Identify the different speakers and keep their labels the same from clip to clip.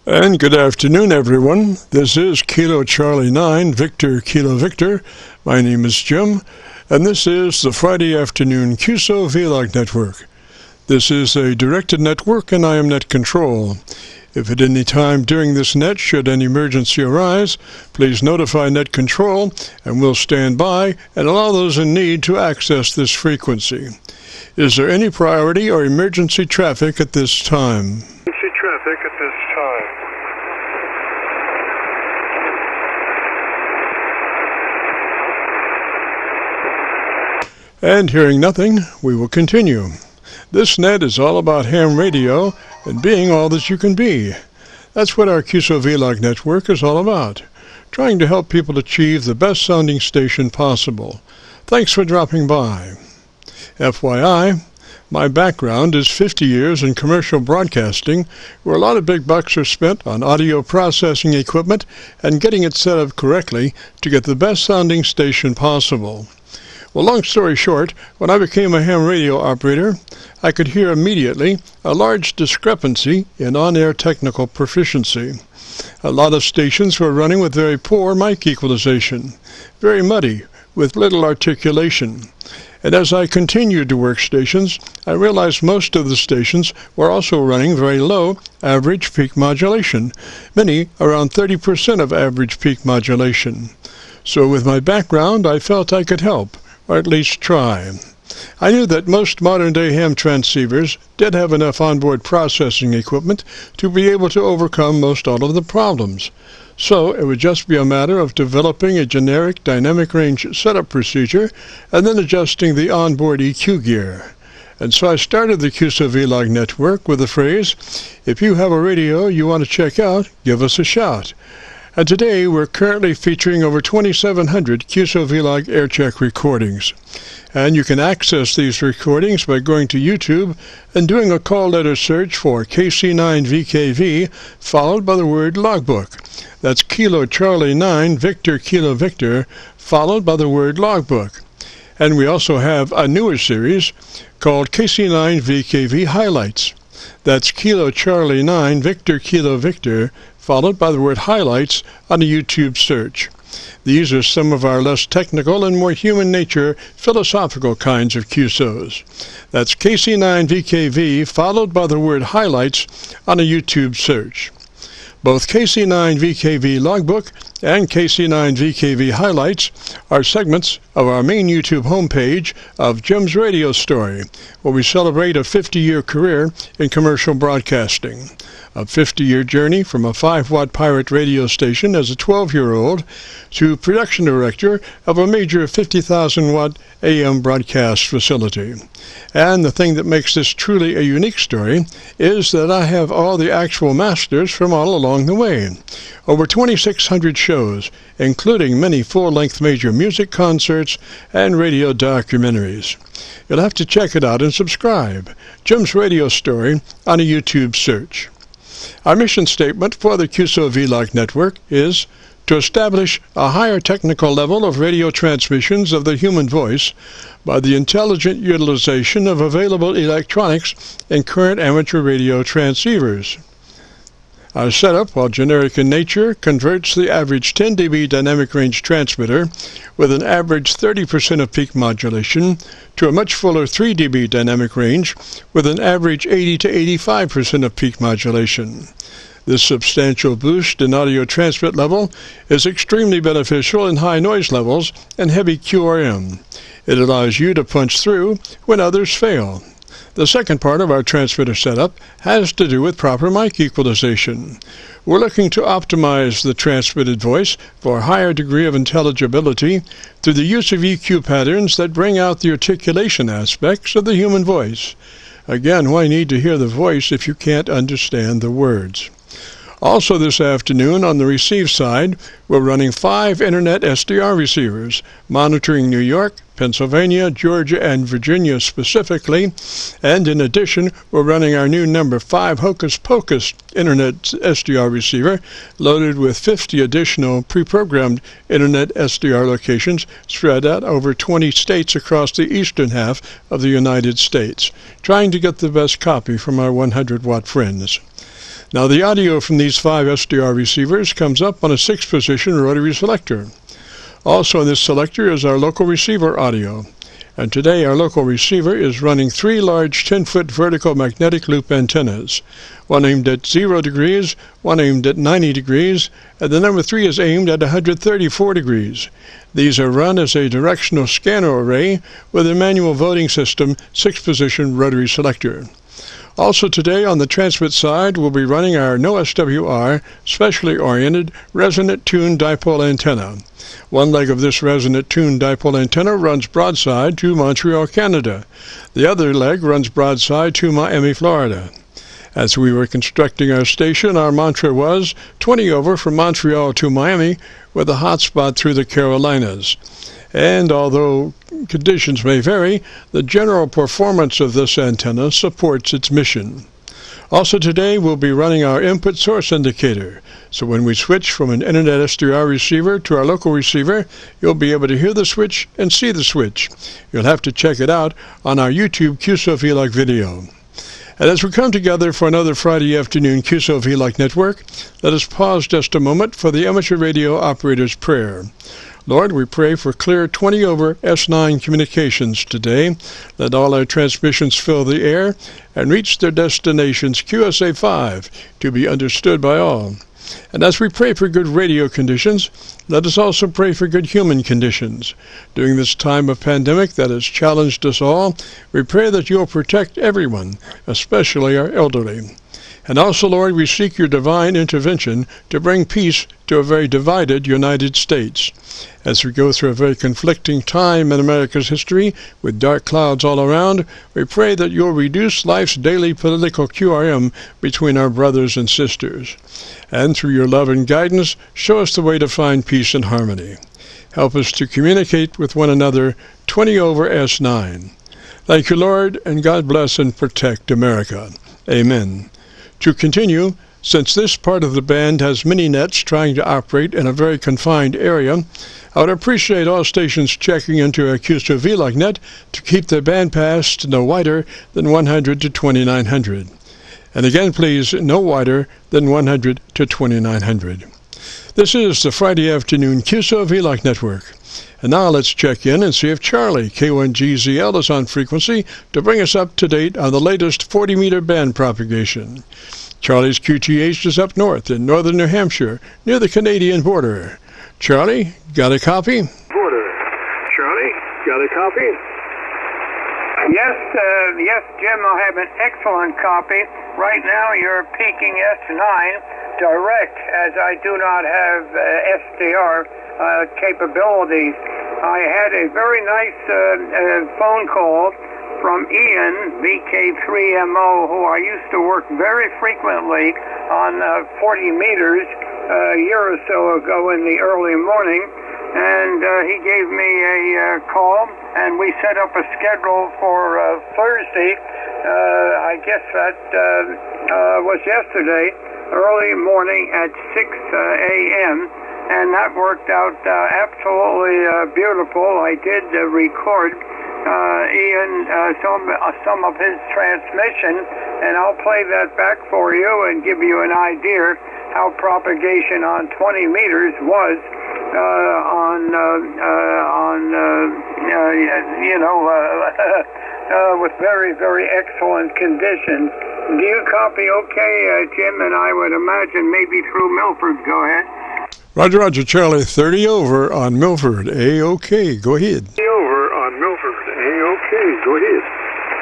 Speaker 1: And good afternoon, everyone. This is Kilo Charlie 9, Victor Kilo Victor. My name is Jim, and this is the Friday afternoon Qso-Vlog network. This is a directed network, and I am net control. If at any time during this net should an emergency arise, please notify net control, and we'll stand by and allow those in need to access this frequency. Is there any priority or emergency traffic at this time? And hearing nothing, we will continue. This net is all about ham radio and being all that you can be. That's what our Qso-Vlog network is all about, trying to help people achieve the best sounding station possible. Thanks for dropping by. FYI, my background is 50 years in commercial broadcasting, where a lot of big bucks are spent on audio processing equipment and getting it set up correctly to get the best sounding station possible. Well, long story short, when I became a ham radio operator, I could hear immediately a large discrepancy in on-air technical proficiency. A lot of stations were running with very poor mic equalization, very muddy, with little articulation. And as I continued to work stations, I realized most of the stations were also running very low average peak modulation, many around 30% of average peak modulation. So with my background, I felt I could help, or at least try. I knew that most modern-day ham transceivers did have enough onboard processing equipment to be able to overcome most all of the problems. So it would just be a matter of developing a generic dynamic range setup procedure and then adjusting the onboard EQ gear. And so I started the Qso-Vlog network with the phrase, "If you have a radio you want to check out, give us a shout." And today we're currently featuring over 2,700 Qso-Vlog Aircheck recordings. And you can access these recordings by going to YouTube and doing a call letter search for KC9VKV, followed by the word logbook. That's Kilo Charlie 9, Victor Kilo Victor, followed by the word logbook. And we also have a newer series called KC9VKV Highlights. That's Kilo Charlie 9, Victor Kilo Victor, followed by the word highlights on a YouTube search. These are some of our less technical and more human nature philosophical kinds of QSOs. That's KC9VKV followed by the word highlights on a YouTube search. Both KC9VKV Logbook and KC9VKV Highlights are segments of our main YouTube homepage of Jim's Radio Story, where we celebrate a 50-year career in commercial broadcasting. A 50-year journey from a 5-watt pirate radio station as a 12-year-old to production director of a major 50,000-watt AM broadcast facility. And the thing that makes this truly a unique story is that I have all the actual masters from all along the way. Over 2,600 shows, including many full-length major music concerts and radio documentaries. You'll have to check it out and subscribe. Jim's Radio Story on a YouTube search. Our mission statement for the Qso-Vlog network is to establish a higher technical level of radio transmissions of the human voice by the intelligent utilization of available electronics in current amateur radio transceivers. Our setup, while generic in nature, converts the average 10 dB dynamic range transmitter with an average 30% of peak modulation to a much fuller 3 dB dynamic range with an average 80 to 85% of peak modulation. This substantial boost in audio transmit level is extremely beneficial in high noise levels and heavy QRM. It allows you to punch through when others fail. The second part of our transmitter setup has to do with proper mic equalization. We're looking to optimize the transmitted voice for a higher degree of intelligibility through the use of EQ patterns that bring out the articulation aspects of the human voice. Again, why need to hear the voice if you can't understand the words? Also this afternoon, on the receive side, we're running 5 Internet SDR receivers, monitoring New York, Pennsylvania, Georgia, and Virginia specifically, and in addition, we're running our new number 5 Hocus Pocus Internet SDR receiver, loaded with 50 additional pre-programmed Internet SDR locations spread out over 20 states across the eastern half of the United States, trying to get the best copy from our 100-watt friends. Now the audio from these 5 SDR receivers comes up on a 6-position rotary selector. Also in this selector is our local receiver audio. And today our local receiver is running 3 large 10-foot vertical magnetic loop antennas, one aimed at 0 degrees, one aimed at 90 degrees, and the number 3 is aimed at 134 degrees. These are run as a directional scanner array with a manual voting system 6-position rotary selector. Also today on the transmit side we'll be running our NO-SWR specially oriented resonant tuned dipole antenna. One leg of this resonant tuned dipole antenna runs broadside to Montreal, Canada. The other leg runs broadside to Miami, Florida. As we were constructing our station, our mantra was 20 over from Montreal to Miami with a hotspot through the Carolinas. And although conditions may vary, the general performance of this antenna supports its mission. Also today we'll be running our input source indicator, so when we switch from an Internet SDR receiver to our local receiver, you'll be able to hear the switch and see the switch. You'll have to check it out on our YouTube Qso-Vlog video. And as we come together for another Friday afternoon Qso-Vlog network, let us pause just a moment for the amateur radio operator's prayer. Lord, we pray for clear 20 over S9 communications today. Let all our transmissions fill the air and reach their destinations QSA5 to be understood by all. And as we pray for good radio conditions, let us also pray for good human conditions. During this time of pandemic that has challenged us all, we pray that you'll protect everyone, especially our elderly. And also, Lord, we seek your divine intervention to bring peace to a very divided United States. As we go through a very conflicting time in America's history, with dark clouds all around, we pray that you'll reduce life's daily political QRM between our brothers and sisters. And through your love and guidance, show us the way to find peace and harmony. Help us to communicate with one another 20 over S9. Thank you, Lord, and God bless and protect America. Amen. To continue, since this part of the band has many nets trying to operate in a very confined area, I would appreciate all stations checking into a Qso-Vlog net to keep the bandpass no wider than 100 to 2900. And again, please, no wider than 100 to 2900. This is the Friday afternoon Qso-Vlog network. And now let's check in and see if Charlie, K1GZL, is on frequency to bring us up to date on the latest 40-meter band propagation. Charlie's QTH is up north in northern New Hampshire, near the Canadian border. Charlie, got a copy?
Speaker 2: Border. Charlie, got a copy?
Speaker 3: Yes, Jim, I have an excellent copy. Right now you're peaking S9 direct, as I do not have SDR capabilities. I had a very nice phone call from Ian, VK3MO, who I used to work very frequently on 40 meters a year or so ago in the early morning, and he gave me a call, and we set up a schedule for Thursday. I guess that was yesterday, early morning at 6 a.m., and that worked out absolutely beautiful. I did record Ian some of his transmission, and I'll play that back for you and give you an idea how propagation on 20 meters was with very, very excellent conditions. Do you copy okay, Jim? And I would imagine maybe through Milford. Go ahead.
Speaker 1: Roger, Roger, Charlie, 30 over on Milford. A-OK, go ahead.
Speaker 2: 30 over on Milford. A-OK, go ahead.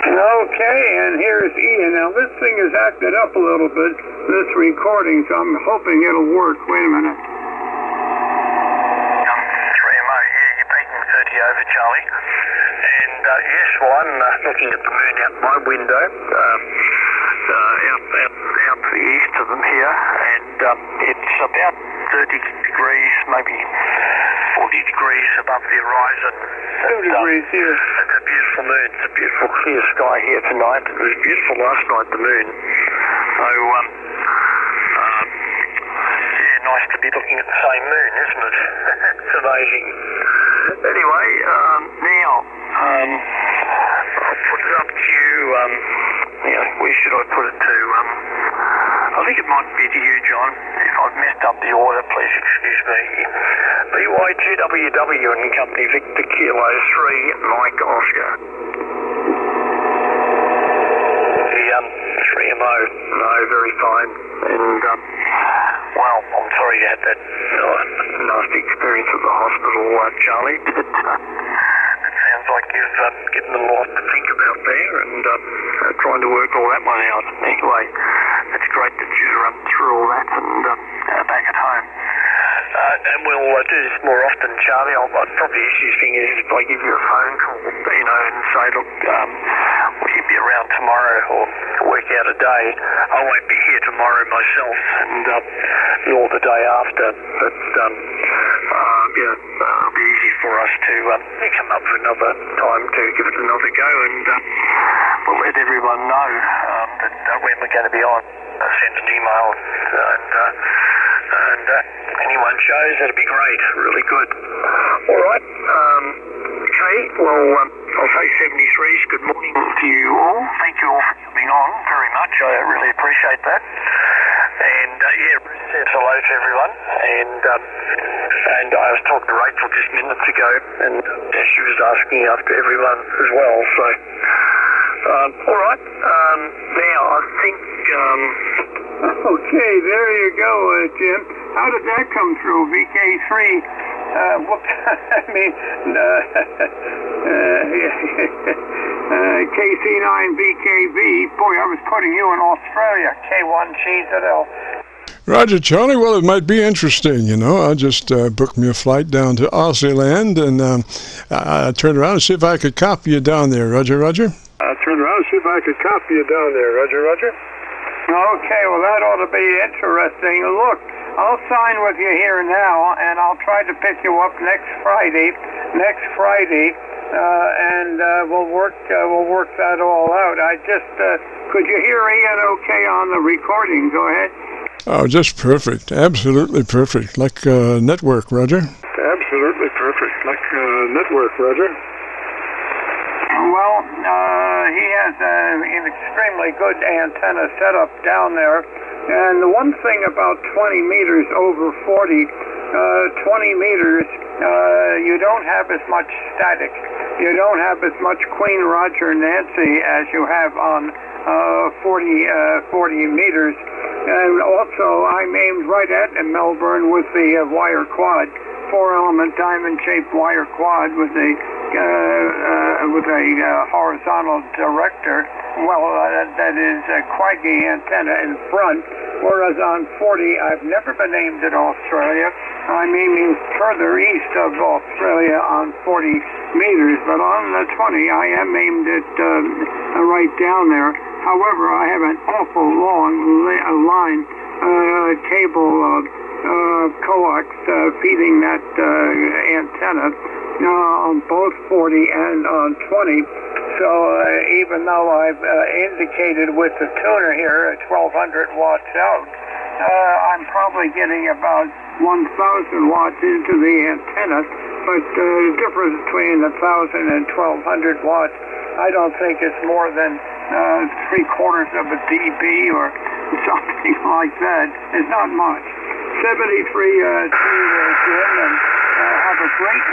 Speaker 3: Okay, and here's Ian. Now, this thing is acted up a little bit, this recording, so I'm hoping it'll work. Wait a minute.
Speaker 4: 3MO, yeah, you're peaking 30 over, Charlie. And, yes, well, I'm looking at the moon out my window, out to the east of them here, and it's about 30 degrees, maybe 40 degrees above the horizon.
Speaker 3: 2 degrees here.
Speaker 4: It's a beautiful moon. It's a beautiful clear sky here tonight. It was beautiful last night, the moon. So, yeah, nice to be looking at the same moon, isn't it? It's amazing. Anyway, now, I'll put it up to you, where should I put it to? I think it might be to you, John. If I've messed up the order, please excuse me. BYGWW and Company Victor Kilo 3, Mike Oscar. The 3MO, no, very fine. And, well, I'm sorry you had that nasty experience at the hospital, Charlie. It sounds like you've given them a lot to think about there and trying to work all that one out. Anyway, it's great that you're through all that and back at home. And we'll do this more often, Charlie. I'll probably the easiest thing is if I give you a phone call, and say, look, will you be around tomorrow or work out a day? I won't be here tomorrow myself and nor the day after, but it'll be easy for us to come up with another time to give it another go, and we'll let everyone know that when we're going to be on. Send an email and anyone shows, that'd be great, really good. All right, okay, well, I'll say 73's good morning to you all. Thank you all for coming on very much. I really appreciate that. And Bruce says hello to everyone. And I was talking to Rachel just minutes ago, and she was asking after everyone as well. So, all right. Now I think.
Speaker 3: Okay, there you go, Jim. How did that come through? VK3. KC9VKV. Boy, I was putting you in Australia. K1GZL.
Speaker 1: Roger, Charlie. Well, it might be interesting, I just booked me a flight down to RADIOLAND, and I turned around and see if I could copy you down there. Roger.
Speaker 2: I turned around and see if I could copy you down there. Roger.
Speaker 3: Okay, well, that ought to be interesting. Look, I'll sign with you here now, and I'll try to pick you up next Friday, and we'll work that all out. Could you hear Ian okay on the recording? Go ahead.
Speaker 1: Oh, just perfect. Absolutely perfect. Like network, Roger.
Speaker 2: Absolutely perfect. Like network, Roger.
Speaker 3: Well, he has an extremely good antenna setup down there. And the one thing about 20 meters over 40, 20 meters, you don't have as much static. You don't have as much Queen Roger Nancy as you have on 40 meters. And also, I'm aimed right at Melbourne with the wire quad, 4-element diamond-shaped wire quad with a horizontal director. Well, that is a Quaggy antenna in front. Whereas on 40, I've never been aimed at Australia. I'm aiming further east of Australia on 40 meters, but on the 20, I am aimed at right down there. However, I have an awful long line cable coax feeding that antenna on both 40 and on 20. So even though I've indicated with the tuner here at 1200 watts out, I'm probably getting about 1,000 watts into the antenna. But the difference between 1,000 and 1,200 watts, I don't think it's more than 3/4 of a dB or something like that. It's not much. 73 to Jim, and have a great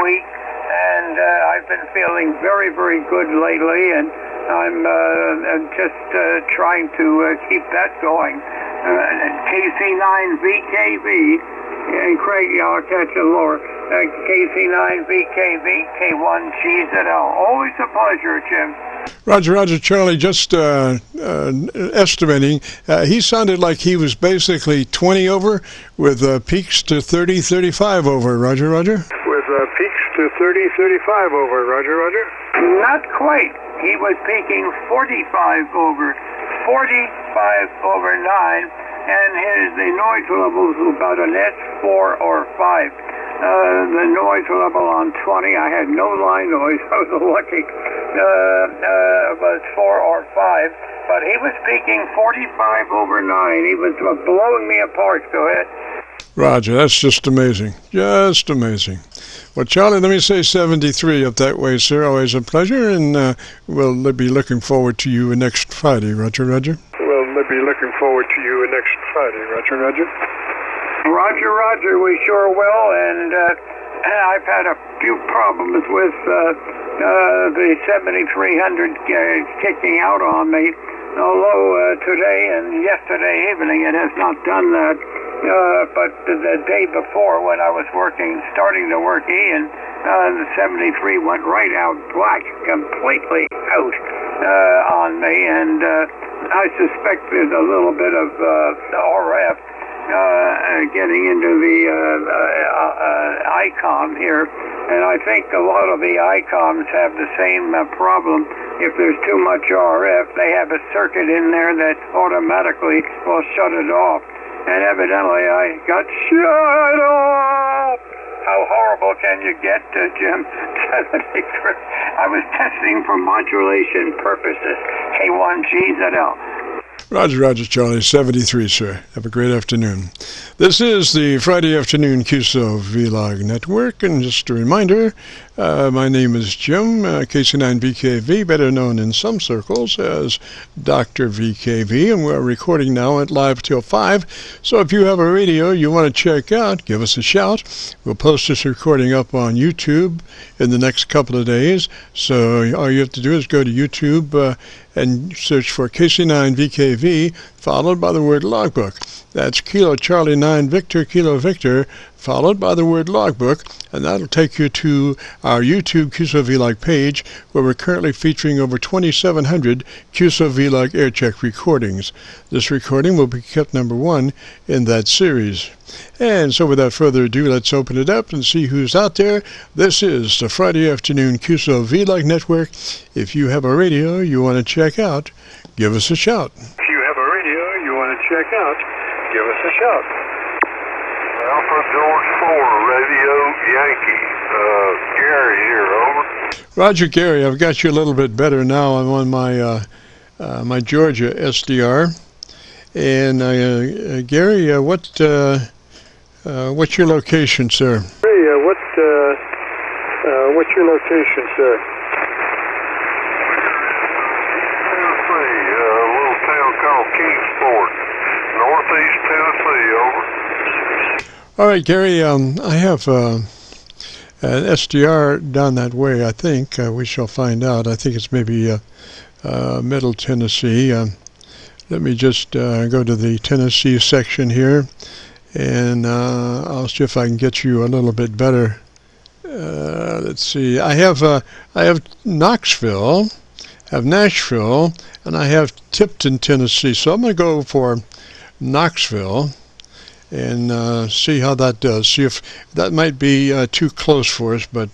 Speaker 3: week. And I've been feeling very, very good lately, and I'm just trying to keep that going. KC9VKV, and Craig, I'll catch you lower. KC9VKV, K1GZL. Always a pleasure, Jim.
Speaker 1: Roger, Charlie, just estimating, he sounded like he was basically 20 over with peaks to 30, 35 over. Roger.
Speaker 2: With peaks to 30, 35 over. Roger.
Speaker 3: Not quite. He was peaking 45 over 9, and the noise level was about an S4 or 5. The noise level on 20, I had no line noise. I was lucky. Was 4 or 5, but he was peaking 45 over 9. He was blowing me apart. Go ahead.
Speaker 1: Roger, that's just amazing. Just amazing. Well, Charlie, let me say 73 up that way, sir. Always a pleasure, and we'll be looking forward to you next Friday. Roger.
Speaker 2: We'll be looking forward Friday. Roger, roger.
Speaker 3: Roger, roger, we sure will, and I've had a few problems with the 7300 kicking out on me, although today and yesterday evening it has not done that, but the day before when I was starting to work Ian, the 73 went right out black, completely out on me, and I suspect there's a little bit of RF getting into the ICOM here, and I think a lot of the ICOMs have the same problem. If there's too much RF, they have a circuit in there that automatically will shut it off, and evidently I got shut off. How horrible can you get, Jim? 73. I was testing for modulation purposes. K1GZL.
Speaker 1: Roger, roger, Charlie. 73, sir. Have a great afternoon. This is the Friday afternoon Qso-Vlog network, and just a reminder, my name is Jim, KC9VKV, better known in some circles as Dr. VKV, and we're recording now at live till 5. So if you have a radio you want to check out, give us a shout. We'll post this recording up on YouTube in the next couple of days. So all you have to do is go to YouTube and search for KC9VKV, followed by the word logbook. That's Kilo Charlie 9 Victor Kilo Victor, followed by the word logbook, and that'll take you to our YouTube Qso-Vlog page, where we're currently featuring over 2,700 Qso-Vlog Aircheck recordings. This recording will be kept number 1 in that series. And so without further ado, let's open it up and see who's out there. This is the Friday afternoon Qso-Vlog network. If you have a radio you want to check out, give us a shout.
Speaker 2: If you have a radio you want to check out, give us a shout.
Speaker 5: Alpha George 4, Radio Yankee. Gary here, over.
Speaker 1: Roger, Gary, I've got you a little bit better now. I'm on my my Georgia SDR. And Gary, what's your location, sir?
Speaker 2: Hey, what's your location, sir?
Speaker 5: Tennessee, a little town called Kingsport, northeast Tennessee, over.
Speaker 1: All right, Gary, I have an SDR down that way, I think. We shall find out. I think it's maybe Middle Tennessee. Let me just go to the Tennessee section here, and I'll see if I can get you a little bit better. Let's see. I have Knoxville, I have Nashville, and I have Tipton, Tennessee. So I'm going to go for Knoxville and see how that does. See if that might be too close for us, but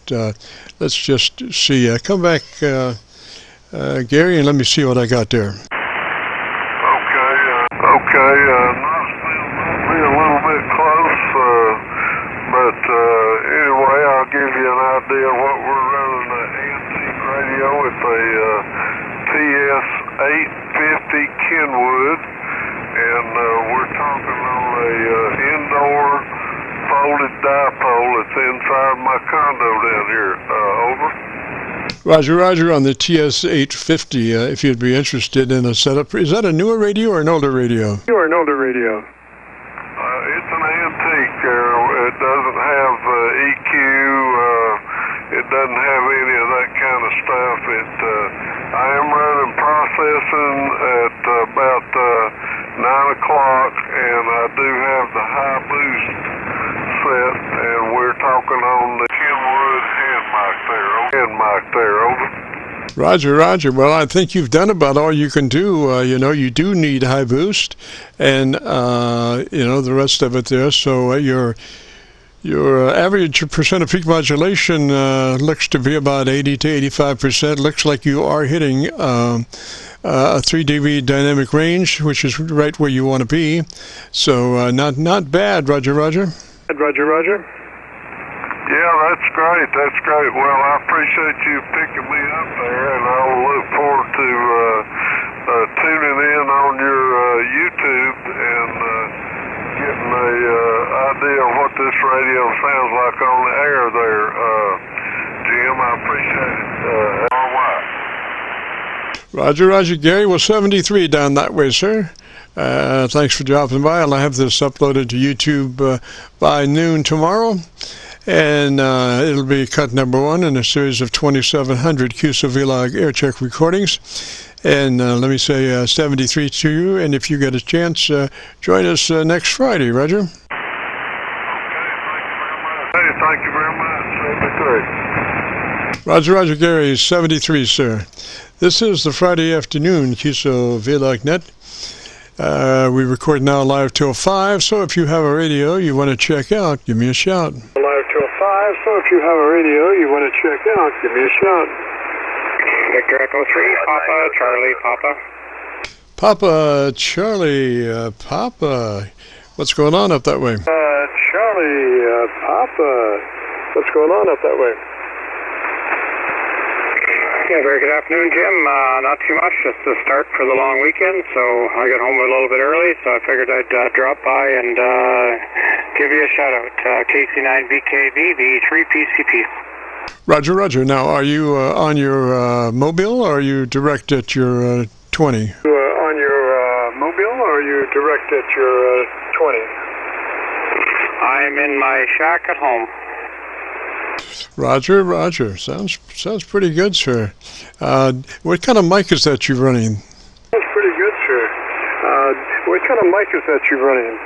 Speaker 1: let's just see. Come back, Gary, and let me see what I got there.
Speaker 5: Okay, Knoxville might be a little bit close, but anyway, I'll give you an idea of what we're running an antique radio with a TS-850 Kenwood, and we're talking on a indoor folded dipole that's inside my condo down here, over.
Speaker 1: Roger, roger, on the TS-850, if you'd be interested in a setup. Is that a newer radio or an older radio?
Speaker 2: Or an older radio.
Speaker 5: It's an antique. It doesn't have EQ. It doesn't have any of that kind of stuff. I am running processing at about 9 o'clock, and I do have the high boost set, and we're talking on the Kenwood hand mic there, over.
Speaker 1: Roger, roger. Well, I think you've done about all you can do. You do need high boost, and the rest of it there. So your average percent of peak modulation looks to be about 80 to 85%. Looks like you are hitting a 3 dB dynamic range, which is right where you want to be. So not bad. Roger, roger.
Speaker 2: Roger, roger.
Speaker 5: Yeah, that's great. Well, I appreciate you picking me up there, and I'll look forward to tuning in on your YouTube and getting a idea of what this radio sounds like on the air there, Jim. I appreciate it.
Speaker 1: Roger, Roger, Gary. Well, 73 down that way, sir. Thanks for dropping by. I'll have this uploaded to YouTube by noon tomorrow. And it'll be cut number 1 in a series of 2,700 Qso-Vlog Aircheck recordings. And let me say 73 to you. And if you get a chance, join us next Friday, Roger.
Speaker 5: Hey, thank you very much. That'd be great.
Speaker 1: Roger, Roger, Gary, 73, sir. This is the Friday afternoon Qso-Vlog net. We record now live till 5, so if you have a radio you want to check out, give me a shout.
Speaker 2: Live till 5, so if you have a radio you want to check out, give me a shout.
Speaker 3: Victor Echo 3, Papa, Charlie, Papa.
Speaker 1: Papa, Charlie, Papa. What's going on up that way?
Speaker 2: Charlie, Papa. What's going on up that way?
Speaker 3: Yeah, very good afternoon, Jim. Not too much, just the start for the long weekend, so I got home a little bit early, so I figured I'd drop by and give you a shout-out. KC9VKV, V3 PCP.
Speaker 1: Roger, Roger. Now, are you on your mobile, or are you direct at your 20?
Speaker 2: On your mobile, or are you direct at your 20?
Speaker 3: I'm in my shack at home.
Speaker 1: Roger, Roger. Sounds pretty good, sir. What kind of mic is that you're running?
Speaker 2: That's pretty good, sir. What kind of mic is that you're running?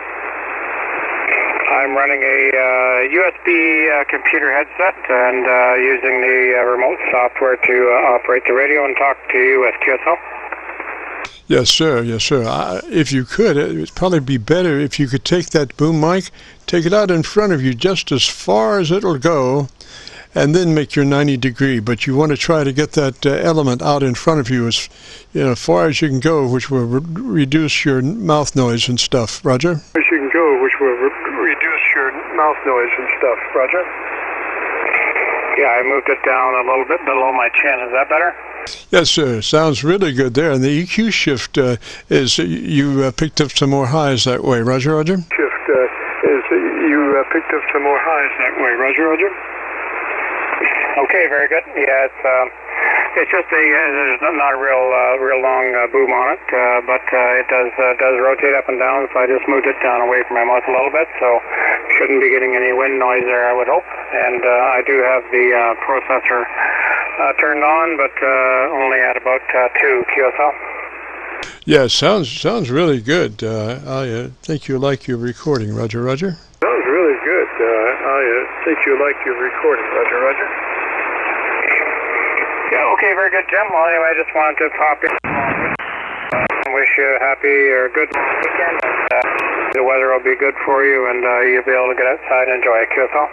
Speaker 3: I'm running a USB computer headset and using the remote software to operate the radio and talk to you with QSO.
Speaker 1: Yes, sir. Yes, sir. If you could, it would probably be better if you could take that boom mic, take it out in front of you just as far as it'll go, and then make your 90-degree. But you want to try to get that element out in front of you as far as you can go, which will reduce your mouth noise and stuff. Roger?
Speaker 2: As you can go, which will reduce your mouth noise and stuff. Roger?
Speaker 3: Yeah, I moved it down a little bit below my chin. Is that better?
Speaker 1: Yes, sir. Sounds really good there. And the EQ shift is you picked up some more highs that way. Roger, Roger?
Speaker 2: Shift is you picked up some more highs that way. Roger, Roger?
Speaker 3: Okay, very good. Yeah, it's just there's not a real long boom on it, but it does rotate up and down. So I just moved it down away from my mouth a little bit, so shouldn't be getting any wind noise there, I would hope. And I do have the processor turned on, but only at about 2 QSL.
Speaker 1: Yeah, sounds really good. I think you like your recording, Roger, Roger.
Speaker 2: Sounds really good. I think you like your recording, Roger, Roger.
Speaker 3: Yeah, okay, very good, Jim. Well, anyway, I just wanted to pop in. Wish you a happy or good weekend. The weather will be good for you, and you'll be able to get outside and enjoy it, QSL.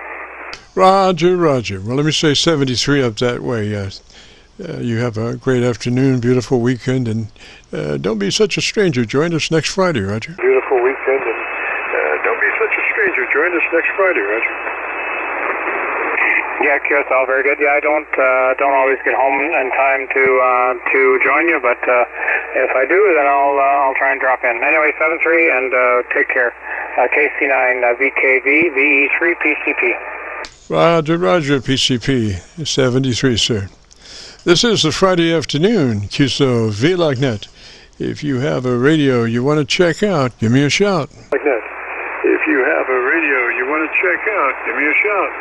Speaker 1: Roger, Roger. Well, let me say 73 up that way. You have a great afternoon, beautiful weekend, and don't be such a stranger. Join us next Friday, Roger.
Speaker 2: Beautiful weekend, and don't be such a stranger. Join us next Friday, Roger.
Speaker 3: Yeah, QSL, very good. Yeah, I don't always get home in time to join you, but if I do, then I'll try and drop in. Anyway, 7-3, and take care. KC9VKV, VE3 PCP.
Speaker 1: Roger, Roger, PCP, 73, sir. This is the Friday afternoon Qso-Vlog net. If you have a radio you want to check out, give me a shout.
Speaker 2: Like that. If you have a radio you want to check out, give me a shout.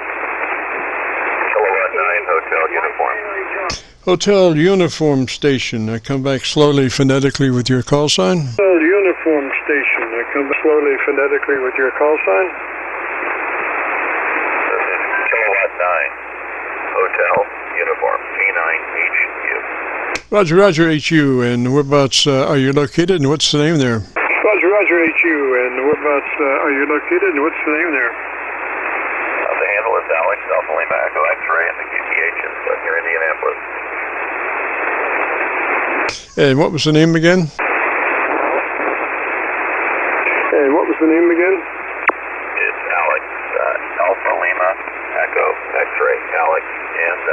Speaker 4: Kilowatt 9, Hotel Uniform.
Speaker 1: Hotel Uniform Station. I come back slowly phonetically with your call sign.
Speaker 2: Hotel Uniform Station. I come slowly phonetically with your call sign.
Speaker 4: Kilowatt 9, Hotel Uniform, P9HU.
Speaker 1: Roger, Roger, HU. And whereabouts are you located, and what's the name there?
Speaker 2: Roger, Roger, HU. And whereabouts are you located, and what's the name there?
Speaker 4: The handle is Alex, Alpha Lima Echo X-Ray, and the QTH is near Indianapolis.
Speaker 1: And what was the name again?
Speaker 2: And what was the name again?
Speaker 4: It's Alex, Alpha Lima Echo X-Ray, Alex, and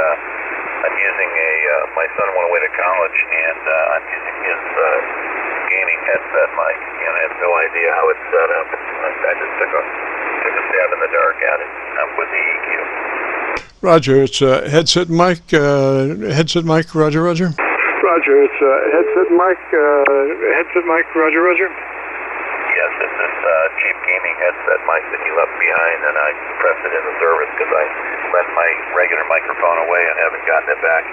Speaker 4: I'm using my son went away to college, and I'm using his gaming headset mic, and I have no idea how it's set up. I just took a stab in the dark at it with the EQ.
Speaker 1: Roger, it's a headset mic, Roger, Roger?
Speaker 2: Roger, Roger. It's headset mic. Headset mic. Roger. Roger.
Speaker 4: Yes, it's this cheap gaming headset mic that you left behind, and I pressed it into service because I lent my regular microphone away and haven't gotten it back.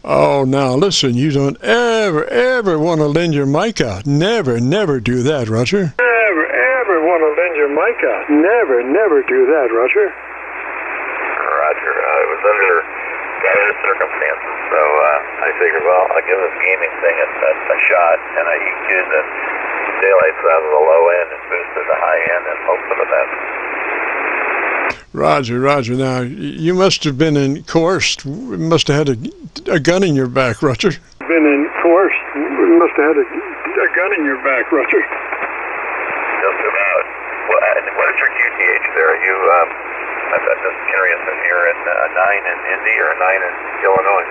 Speaker 1: Oh, now listen, you don't ever want to lend your mic out. Never do that, Roger.
Speaker 2: Never want to lend your mic out. Never do that, Roger.
Speaker 4: Roger. It was under dire circumstances, so I figured, well, I'll give this gaming thing a shot, and I EQ'd the daylights out of the low end and boosted the high end and hope for the best.
Speaker 1: Roger. Now, you must have been coerced. You must have had a gun in your back, Roger.
Speaker 2: Been coerced. You must have had a gun in your back, Roger.
Speaker 4: Just about. What is your QTH there? Are you, I'm just curious if you're in 9 in Indy or 9 in Illinois.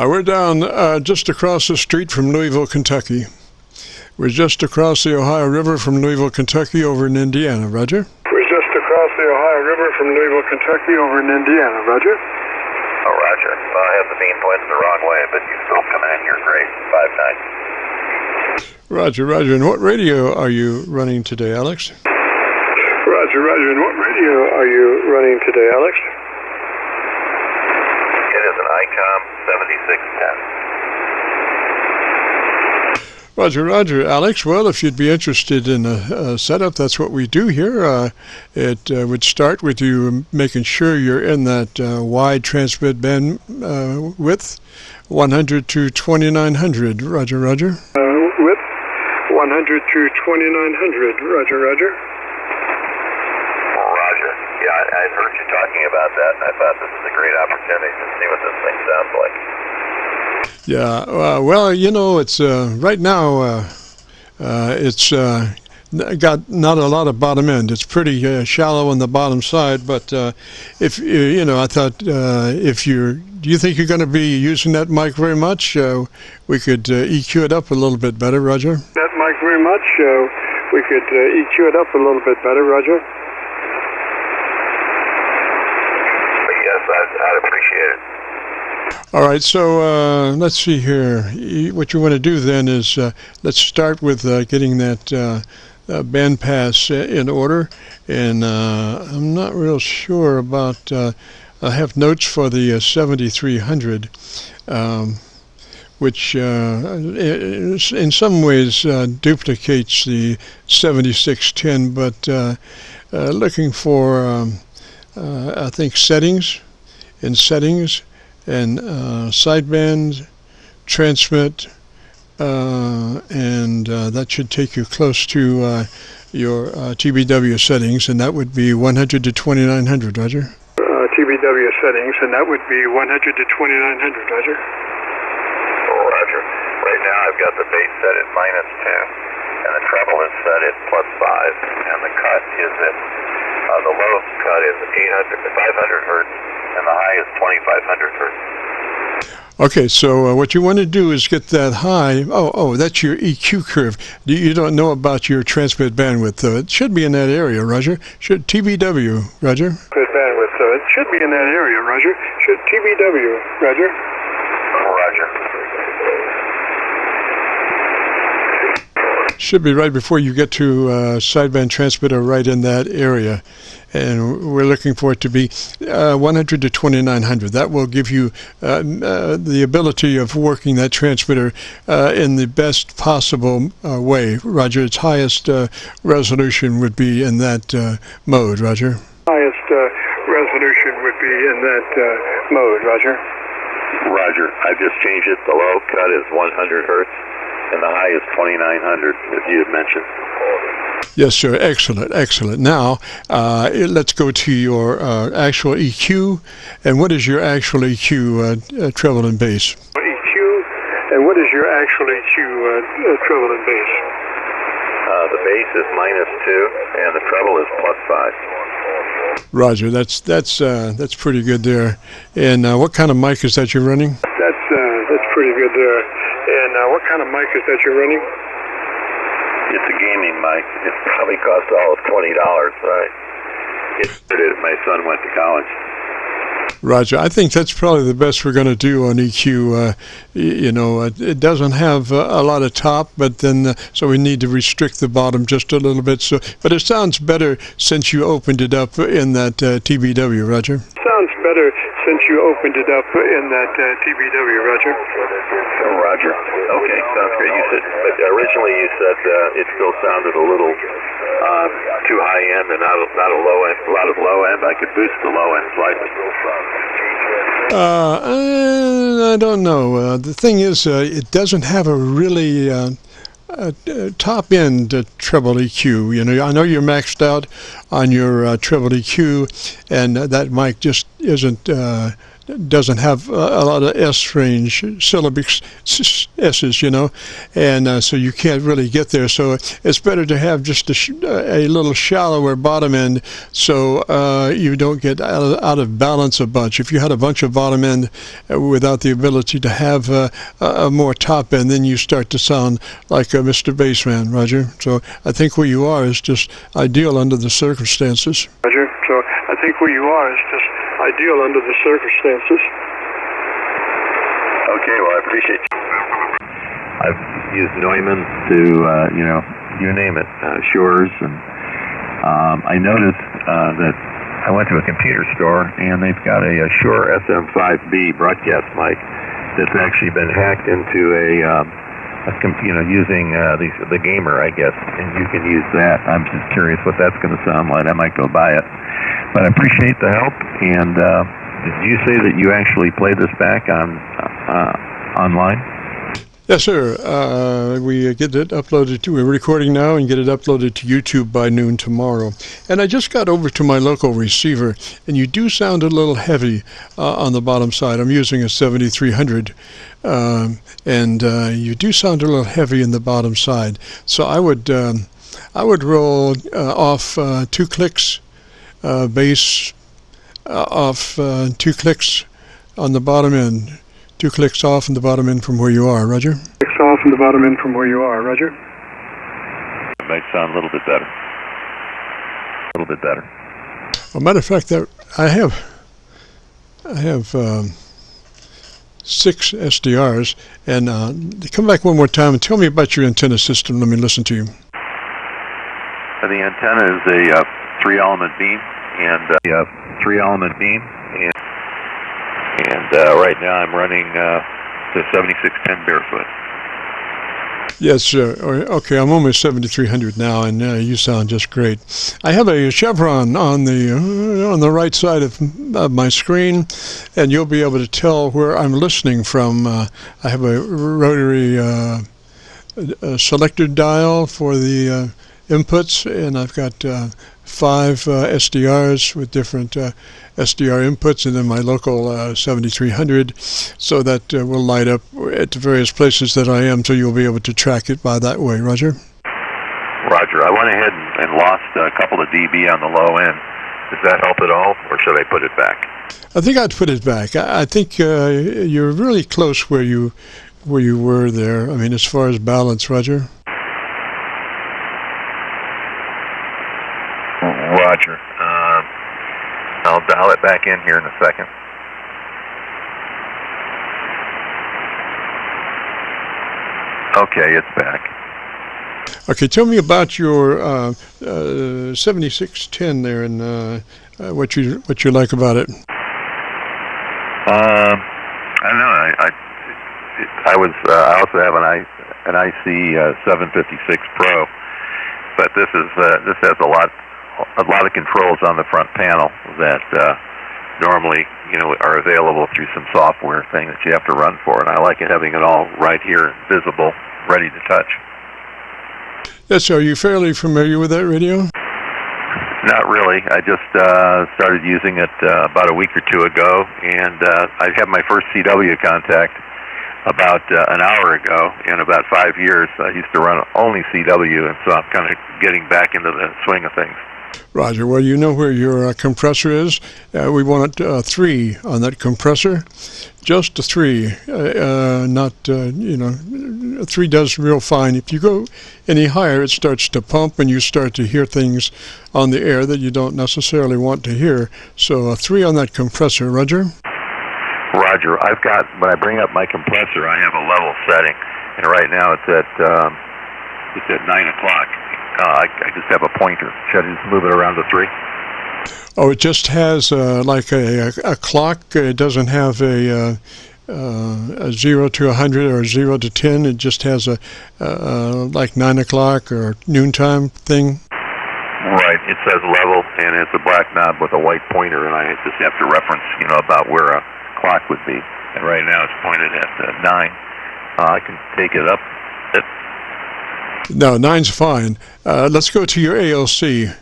Speaker 1: We're down just across the street from Louisville, Kentucky. We're just across the Ohio River from Louisville, Kentucky, over in Indiana, Roger.
Speaker 2: We're just across the Ohio River from Louisville, Kentucky, over in Indiana, Roger.
Speaker 4: Oh, Roger. Well, I have the beam points the wrong way, but you still come in here great. 5-9.
Speaker 1: Roger. And what radio are you running today, Alex?
Speaker 2: Roger. And what radio are you running today, Alex?
Speaker 4: It is an ICOM 7610.
Speaker 1: Roger, Alex. Well, if you'd be interested in a setup, that's what we do here. It would start with you making sure you're in that wide transmit band width, 100 to 2900. Roger.
Speaker 2: Width, 100 to 2900. Roger.
Speaker 4: Yeah, I heard you talking about that, and I thought this is a great opportunity to see what this thing sounds like.
Speaker 1: Yeah, well, you know, it's right now it's got not a lot of bottom end. It's pretty shallow on the bottom side, but if you know, I thought do you think you're going to be using that mic very much? We could EQ it up a little bit better, Roger.
Speaker 2: That mic very much. We could EQ it up a little bit better, Roger.
Speaker 4: Yes, I'd appreciate it.
Speaker 1: All right, so let's see here. What you want to do then is let's start with getting that band pass in order. And I'm not real sure about, I have notes for the 7300, which in some ways duplicates the 7610, but looking for, I think, settings, and sideband, transmit, and that should take you close to your TBW settings, and that would be 100 to 2900, Roger.
Speaker 2: TBW settings, and that would be 100 to 2900, Roger.
Speaker 4: Roger. Right now I've got the bass set at -2, and the treble is set at +5, and the cut is at, the low cut is 500 hertz, and the high is 2500 hertz.
Speaker 1: Okay, so what you want to do is get that high. Oh, that's your EQ curve. You don't know about your transmit bandwidth, though. It should be in that area, Roger. Should TBW, Roger.
Speaker 2: Transmit bandwidth, so it should be in that area, Roger. Should TBW, Roger.
Speaker 4: Roger.
Speaker 1: Should be right before you get to sideband transmitter, right in that area. And we're looking for it to be 100 to 2900. That will give you the ability of working that transmitter in the best possible way. Roger, its highest resolution would be in that mode, Roger.
Speaker 2: Highest resolution would be in that mode, Roger.
Speaker 4: Roger. I've just changed it. The low cut is 100 hertz, and the high is 2900, as you had mentioned.
Speaker 1: Yes, sir. Excellent. Now, let's go to your actual EQ. And what is your actual EQ, treble and bass?
Speaker 2: EQ, and what is your actual EQ, treble and bass?
Speaker 4: The bass is -2, and the treble is +5.
Speaker 1: Roger. That's pretty good there. And what kind of mic is that you're running?
Speaker 2: That's pretty good there. And what kind of mic is that you're running?
Speaker 4: It's a gaming mic. It probably cost all of $20. My son went to college.
Speaker 1: Roger. I think that's probably the best we're going to do on EQ. It doesn't have a lot of top, but then so we need to restrict the bottom just a little bit. So, but it sounds better since you opened it up in that TBW, Roger.
Speaker 2: Sounds better since you opened it up in that TBW, Roger.
Speaker 6: Oh, Roger. Okay, sounds great. You said, but originally you said it still sounded a little too high end and not a low end. A lot of low end. I could boost the low end slightly.
Speaker 1: I don't know. The thing is, it doesn't have a really top end treble EQ. You know, I know you're maxed out on your treble EQ, and that mic just doesn't have a lot of S range syllabic S's, you know, and so you can't really get there. So it's better to have just a little shallower bottom end, so you don't get out of balance a bunch. If you had a bunch of bottom end without the ability to have a more top end, then you start to sound like Mr. Bassman, Roger. So I think where you are is just ideal under the circumstances.
Speaker 2: Roger. So I think where you are is just ideal under the circumstances.
Speaker 6: Okay, well, I appreciate you. I've used Neumann to, you name it, Shure's, and I noticed that I went to a computer store, and they've got a Shure SM5B broadcast mic that's actually been hacked into using the gamer, I guess, and you can use that. I'm just curious what that's going to sound like. I might go buy it. But I appreciate the help, and did you say that you actually play this back on online?
Speaker 1: Yes, sir. We get it uploaded we're recording now and get it uploaded to YouTube by noon tomorrow. And I just got over to my local receiver, and you do sound a little heavy on the bottom side. I'm using a 7300, and you do sound a little heavy in the bottom side. So I would roll off 2 clicks, bass off 2 clicks on the bottom end. 2 clicks off in the bottom end from where you are, Roger.
Speaker 2: Clicks off in the bottom end from where you are, Roger.
Speaker 6: It might sound a little bit better. A little bit better.
Speaker 1: Well, matter of fact, that I have 6 SDRs, and come back one more time and tell me about your antenna system. Let me listen to you.
Speaker 6: The antenna is a 3-element beam, and and right now I'm running the 7610 barefoot.
Speaker 1: Yes, okay, I'm almost 7300 now, and you sound just great. I have a chevron on the right side of my screen, and you'll be able to tell where I'm listening from. I have a rotary selector dial for the inputs, and I've got 5 SDRs with different SDR inputs, and then my local 7300, so that will light up at the various places that I am, so you'll be able to track it by that way. Roger?
Speaker 6: Roger. I went ahead and lost a couple of dB on the low end. Does that help at all, or should I put it back?
Speaker 1: I think I'd put it back. I think you're really close where you were there. I mean, as far as balance, Roger?
Speaker 6: Roger. I'll dial it back in here in a second. Okay, it's back.
Speaker 1: Okay, tell me about your 7610 there, and what you like about it.
Speaker 6: I don't know. I also have an IC 756 Pro, but this has a lot of controls on the front panel that normally are available through some software thing that you have to run for, and I like it having it all right here, visible, ready to touch.
Speaker 1: Yes, are you fairly familiar with that radio?
Speaker 6: Not really. I just started using it about a week or two ago, and I had my first CW contact about an hour ago. In about 5 years, I used to run only CW, and so I'm kind of getting back into the swing of things.
Speaker 1: Roger. Well, you know where your compressor is. We want 3 on that compressor. Just a 3, not, 3 does real fine. If you go any higher, it starts to pump and you start to hear things on the air that you don't necessarily want to hear. So a 3 on that compressor, Roger?
Speaker 6: Roger. When I bring up my compressor, I have a level setting, and right now it's at 9 o'clock. I just have a pointer. Should I just move it around to 3?
Speaker 1: Oh, it just has like a clock. It doesn't have a 0 to 100 or 0 to 10. It just has a like 9 o'clock or noontime thing.
Speaker 6: Right. It says level, and it's a black knob with a white pointer, and I just have to reference, about where a clock would be. And right now it's pointed at 9. I can take it up.
Speaker 1: No, 9's fine. Let's go to your ALC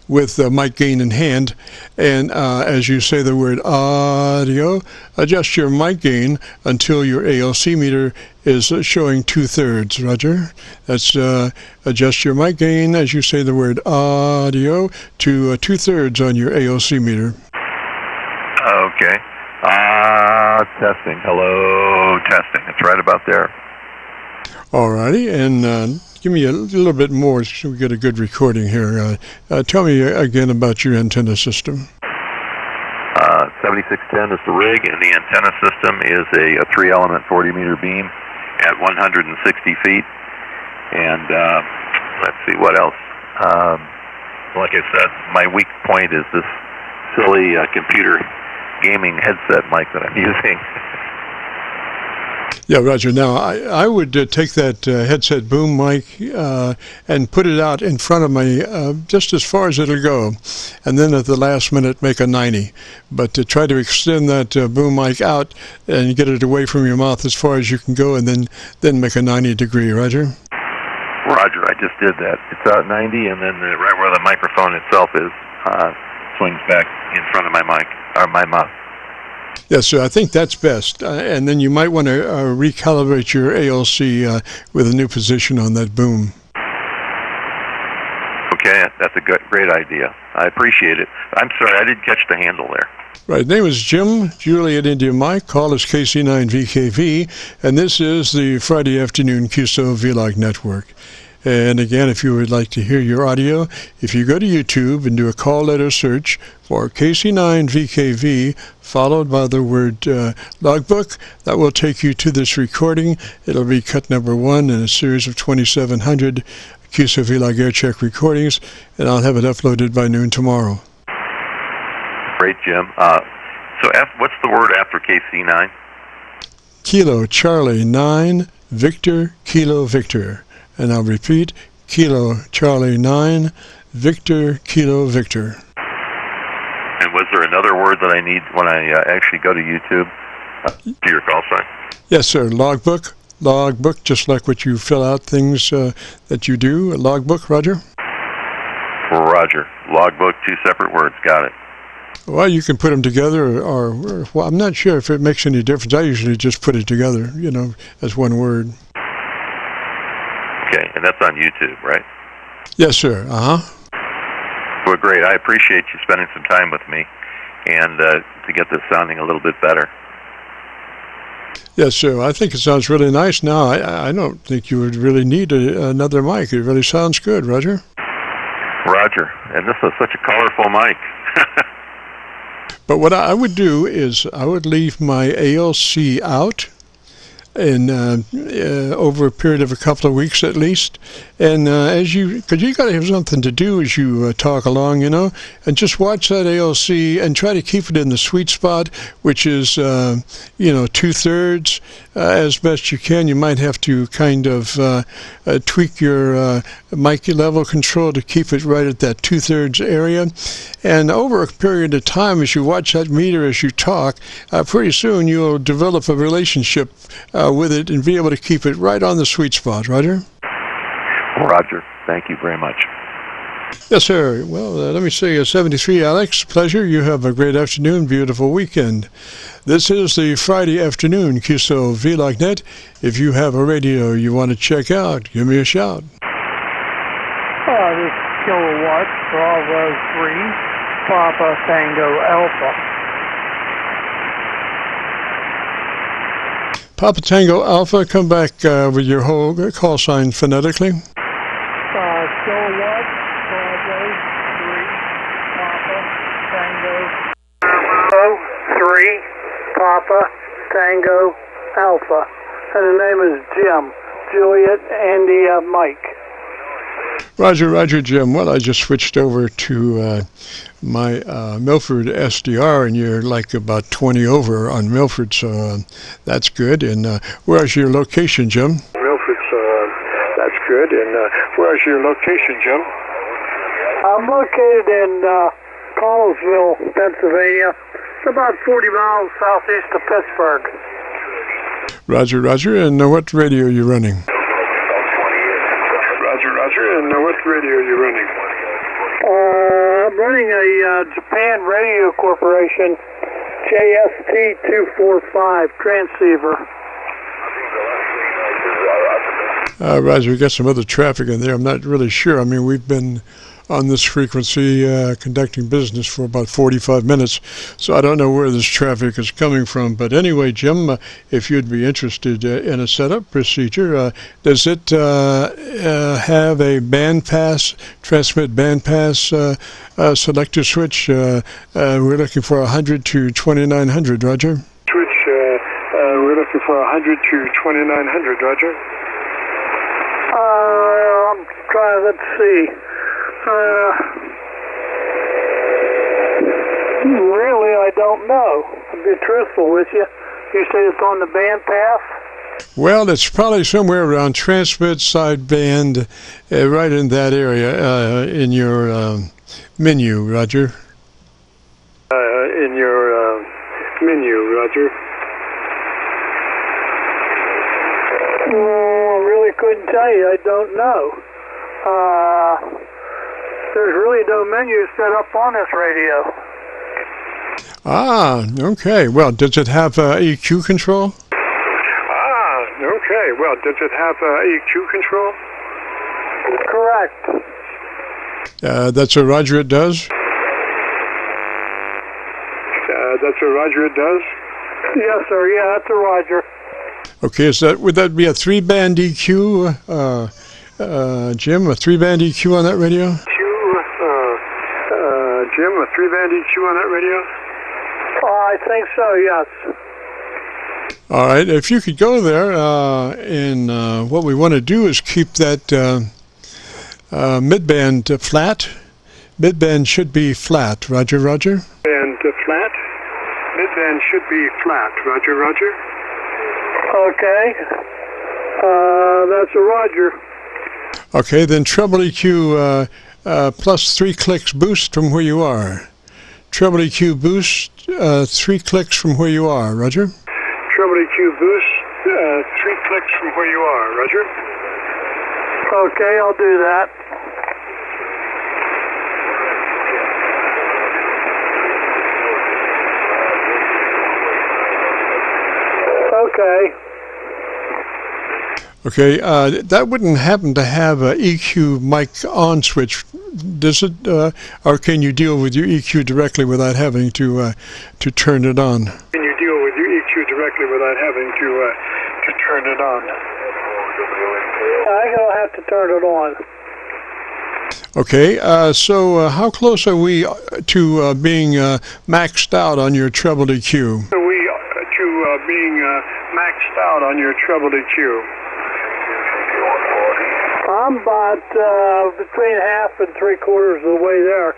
Speaker 1: with mic gain in hand, and as you say the word audio, adjust your mic gain until your ALC meter is showing 2/3. Roger. That's adjust your mic gain as you say the word audio to 2/3 on your ALC meter.
Speaker 6: Okay. Testing. Hello, testing. It's right about there.
Speaker 1: Alrighty, and give me a little bit more so we get a good recording here. Tell me again about your antenna system.
Speaker 6: 7610 is the rig, and the antenna system is a 3-element 40-meter beam at 160 feet. And let's see, what else? Like I said, my weak point is this silly computer gaming headset mic that I'm using.
Speaker 1: Yeah, Roger. Now, I would take that headset boom mic and put it out in front of me just as far as it'll go, and then at the last minute make a 90. But to try to extend that boom mic out and get it away from your mouth as far as you can go, and then make a 90 degree, Roger?
Speaker 6: Roger, I just did that. It's out 90, and then right where the microphone itself is, swings back in front of my mic, or my mouth.
Speaker 1: Yes, sir. I think that's best. And then you might want to recalibrate your ALC with a new position on that boom.
Speaker 6: Okay, that's a great idea. I appreciate it. I'm sorry, I didn't catch the handle there.
Speaker 1: Right, name is Jim, Juliet India Mike, call us KC9VKV, and this is the Friday afternoon Qso-Vlog network. And again, if you would like to hear your audio, if you go to YouTube and do a call letter search for KC9VKV, followed by the word logbook, that will take you to this recording. It'll be cut number 1 in a series of 2,700 Qso-Vlog Aircheck recordings, and I'll have it uploaded by noon tomorrow.
Speaker 6: Great, Jim. So what's the word after KC9?
Speaker 1: Kilo Charlie 9 Victor Kilo Victor. And I'll repeat, Kilo Charlie 9 Victor Kilo Victor.
Speaker 6: And was there another word that I need when I actually go to YouTube to your call sign?
Speaker 1: Yes, sir. Logbook. Logbook, just like what you fill out things that you do. A logbook, Roger?
Speaker 6: Roger. Logbook, 2 separate words. Got it.
Speaker 1: Well, you can put them together, or well, I'm not sure if it makes any difference. I usually just put it together, as one word.
Speaker 6: Okay, and that's on YouTube, right?
Speaker 1: Yes, sir.
Speaker 6: Well, great. I appreciate you spending some time with me and to get this sounding a little bit better.
Speaker 1: Yes, sir. I think it sounds really nice now. I don't think you would really need another mic. It really sounds good, Roger.
Speaker 6: Roger. And this is such a colorful mic.
Speaker 1: But what I would do is I would leave my ALC out, and over a period of a couple of weeks at least, and because you got to have something to do as you talk along, and just watch that ALC and try to keep it in the sweet spot, which is 2/3 as best you can. You might have to kind of tweak your mic level control to keep it right at that 2/3 area, and over a period of time, as you watch that meter as you talk, pretty soon you'll develop a relationship with it and be able to keep it right on the sweet spot. Roger?
Speaker 6: Roger. Thank you very much.
Speaker 1: Yes, sir. Well, let me say 73, Alex. Pleasure. You have a great afternoon, beautiful weekend. This is the Friday afternoon Qso-Vlog net. If you have a radio you want to check out, give me a shout.
Speaker 3: Oh, this is Killer what, Bravo 3, Papa Tango Alpha.
Speaker 1: Papa Tango Alpha, come back with your whole call sign phonetically.
Speaker 3: So what, Bravo 3, Papa Tango. Bravo 3, Papa Tango Alpha. And the name is Jim. Juliet, Andy, Mike.
Speaker 1: Roger, Jim. Well, I just switched over to my Milford SDR, and you're like about 20 over on Milford, so that's good. And where's your location, Jim?
Speaker 2: Milford's, that's good. And where's your location, Jim?
Speaker 3: I'm located in Collinsville, Pennsylvania. It's about 40 miles southeast of Pittsburgh.
Speaker 1: Roger. And what radio are you running?
Speaker 2: Roger. And what radio are you running?
Speaker 3: I'm running a Japan Radio Corporation JST245 transceiver.
Speaker 1: Roger, we got some other traffic in there. I'm not really sure. I mean, we've been on this frequency conducting business for about 45 minutes, so I don't know where this traffic is coming from. But anyway, Jim, if you'd be interested in a setup procedure, does it have a bandpass, transmit bandpass selector switch? We're looking for 100 to 2900, Roger.
Speaker 2: Switch, we're looking for 100 to 2900, Roger.
Speaker 3: I'm trying, let's see. Really, I don't know. To be truthful with you. You say it's on the band path?
Speaker 1: Well, it's probably somewhere around transmit sideband, right in that area, in your menu, Roger.
Speaker 2: In your menu, Roger.
Speaker 3: I really couldn't tell you. I don't know. There's really no menu set up on this radio.
Speaker 1: Ah, okay. Well, does it have EQ control?
Speaker 2: Okay. Well, does it have EQ control?
Speaker 3: Correct.
Speaker 1: That's a Roger it does?
Speaker 2: That's a Roger it does?
Speaker 3: Yes, sir. Yeah, that's a Roger.
Speaker 1: Okay, would that be a 3-band EQ, Jim, a 3-band EQ on that radio?
Speaker 2: Jim, a 3-band EQ on that radio?
Speaker 3: I think so, yes.
Speaker 1: All right, if you could go there, and what we want to do is keep that mid-band flat. Mid-band should be flat, Roger.
Speaker 2: Band flat? Mid-band should be flat, Roger.
Speaker 3: Okay. That's a Roger.
Speaker 1: Okay, then treble EQ plus 3 clicks boost from where you are. Treble EQ boost, 3 clicks from where you are, Roger.
Speaker 2: Treble EQ boost, 3 clicks from where you are, Roger.
Speaker 3: Okay, I'll do that.
Speaker 1: Okay, that wouldn't happen to have a EQ mic on switch, does it? Or can you deal with your EQ directly without having to turn it on?
Speaker 2: Can you deal with your EQ directly without having to turn it on?
Speaker 3: I'm going to have to turn it on.
Speaker 1: Okay, so how close are we to being maxed out on your treble EQ?
Speaker 2: Are we to being maxed out on your treble EQ?
Speaker 3: I'm about between half and 3/4 of the way there.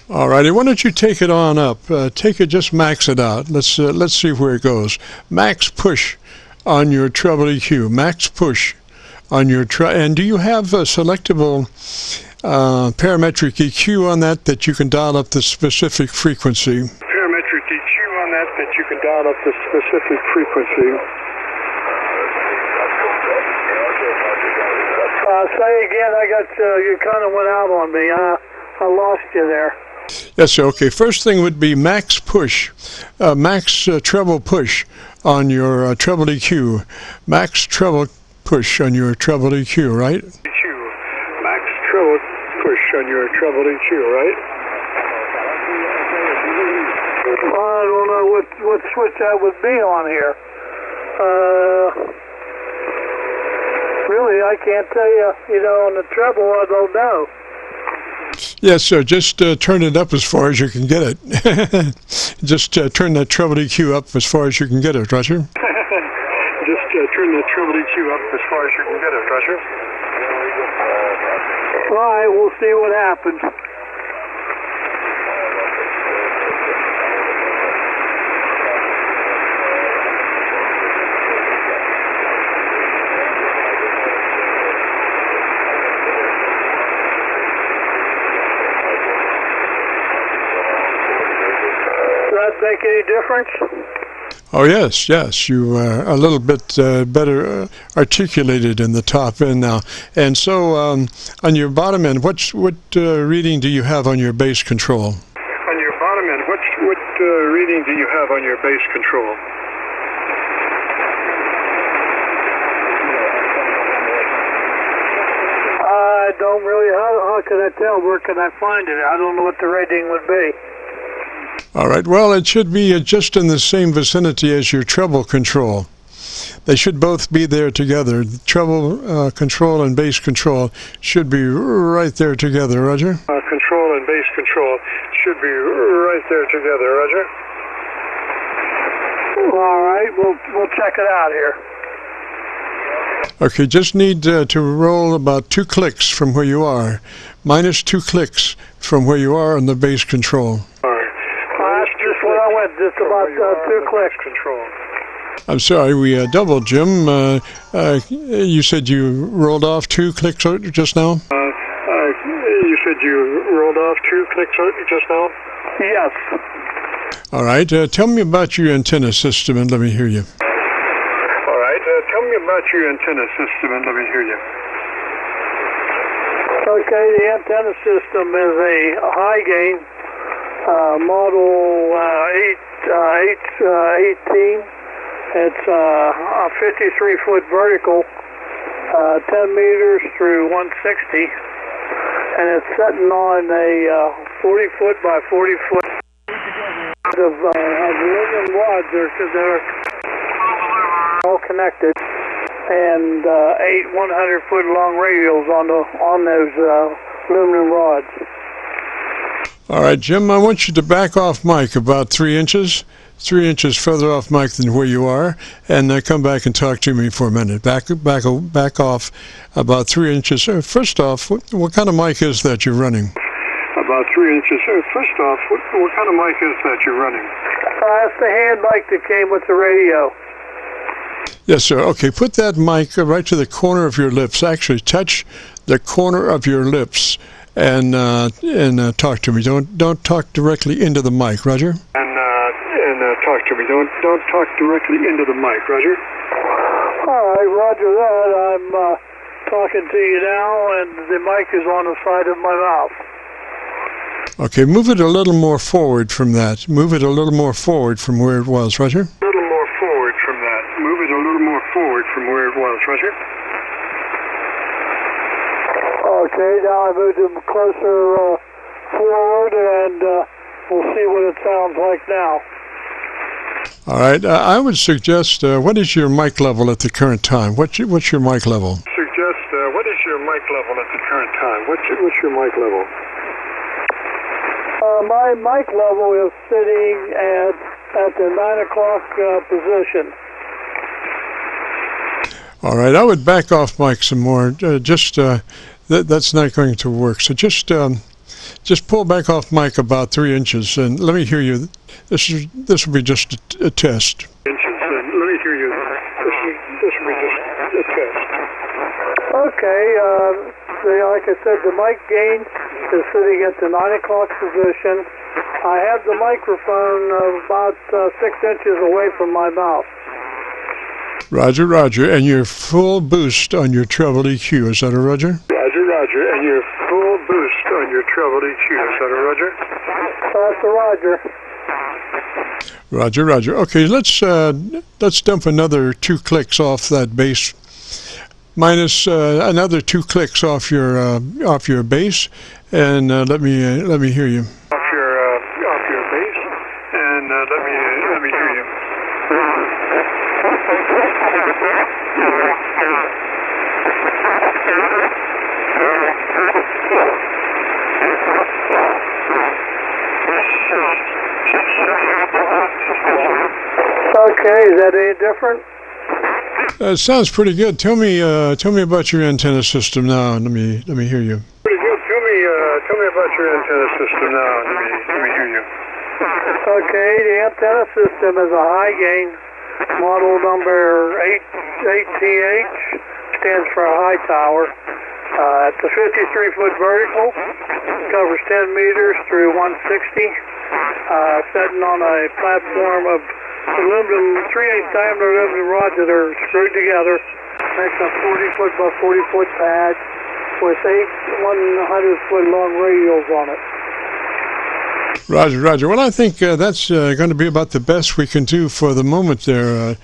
Speaker 1: All righty, why don't you take it on up? Just max it out. Let's see where it goes. Max push on your treble EQ. Max push on your and do you have a selectable parametric EQ on that you can dial up the specific frequency?
Speaker 2: Parametric EQ on that you can dial up the specific frequency.
Speaker 3: Say again, I got you kind of went out on me. I lost you there.
Speaker 1: Yes, sir. Okay. First thing would be max push, max treble push on your treble EQ. Max treble push on your treble EQ, right?
Speaker 2: EQ. Max treble push on your treble EQ, right?
Speaker 3: I don't know what switch that would be on here. Really, I can't tell you. On the treble, I don't know.
Speaker 1: Yes, sir. Just turn it up as far as you can get it. Just turn that treble EQ up as far as you can get it, Roger.
Speaker 2: Just turn that treble EQ up as far as you can get it, Roger.
Speaker 3: All right, we'll see what happens. Make any difference?
Speaker 1: Oh yes, you are a little bit better articulated in the top end now. And so on your bottom end, what reading do you have on your bass control?
Speaker 2: On your bottom end, what reading do you have on your bass control?
Speaker 3: I don't really. How can I tell? Where can I find it? I don't know what the rating would be.
Speaker 1: All right, well, it should be just in the same vicinity as your treble control. They should both be there together. The treble control and bass control should be right there together, Roger.
Speaker 2: Control and bass control should be right there together, Roger.
Speaker 3: All right, we'll check it out here.
Speaker 1: Okay, just need to roll about 2 clicks from where you are. Minus 2 clicks from where you are on the bass control.
Speaker 3: Just what I went, just about 2 clicks.
Speaker 2: Control.
Speaker 1: I'm sorry, we doubled, Jim. You said you rolled off 2 clicks just now?
Speaker 2: You said you rolled off 2 clicks just now?
Speaker 3: Yes.
Speaker 1: All right, tell me about your antenna system and let me hear you.
Speaker 2: All right, tell me about your antenna system and let me hear you.
Speaker 3: Okay, the antenna system is a high gain model 818. It's a 53-foot vertical, 10 meters through 160, and it's sitting on a 40-foot by 40-foot of aluminum rods. They're all connected, and 8 100-foot long radials on those aluminum rods.
Speaker 1: All right, Jim, I want you to back off mic about 3 inches. 3 inches further off mic than where you are, and come back and talk to me for a minute. Back off about 3 inches. First off, what kind of mic is that you're running?
Speaker 2: About 3 inches. First off, what kind of mic is that you're running?
Speaker 3: It's the hand mic that came with the radio.
Speaker 1: Yes, sir. Okay, put that mic right to the corner of your lips. Actually, touch the corner of your lips and talk to me. Don't talk directly into the mic, Roger.
Speaker 2: Talk to me. Don't talk directly into the mic, Roger.
Speaker 3: All right, Roger that. I'm talking to you now, and the mic is on the side of my mouth.
Speaker 1: Okay, move it a little more forward from that. Move it a little more forward from where it was, Roger.
Speaker 2: A little more forward from that. Move it a little more forward from where it was, Roger.
Speaker 3: Okay, now I moved him closer forward, and we'll see what it sounds like now.
Speaker 1: All right, I would suggest, what is your mic level at the current time? What's your mic level?
Speaker 2: What is your mic level at the current time? What's your mic level?
Speaker 3: My mic level is sitting at the 9 o'clock position.
Speaker 1: All right, I would back off mic some more. That's not going to work. So just pull back off mic about 3 inches, and let me hear you. This will be just a test.
Speaker 2: Let me hear you. This will be just a test.
Speaker 3: Okay, like I said, the mic gain is sitting at the 9 o'clock position. I have the microphone about 6 inches away from my mouth.
Speaker 1: Roger, and your full boost on your treble EQ. Is that a Roger?
Speaker 2: Roger, and your full boost on your treble EQ. Is that a Roger?
Speaker 3: That's a Roger.
Speaker 1: Roger. Okay, let's dump another 2 clicks off that bass minus another 2 clicks off your base, and let me hear you.
Speaker 2: Off your base, and let me hear you.
Speaker 3: Okay, is that any different?
Speaker 1: It sounds pretty good. Tell me about your antenna system now. Let me hear you.
Speaker 2: Pretty good. Tell me about your antenna system now. Let me hear you.
Speaker 3: Okay, the antenna system is a high gain model number 8TH, stands for a high tower. It's a 53-foot vertical, covers 10 meters through 160, sitting on a platform of aluminum 3/8 diameter aluminum rods that are screwed together. Makes a 40-foot by 40-foot pad with 8 100-foot long radials on it.
Speaker 1: Roger. Well, I think that's going to be about the best we can do for the moment there,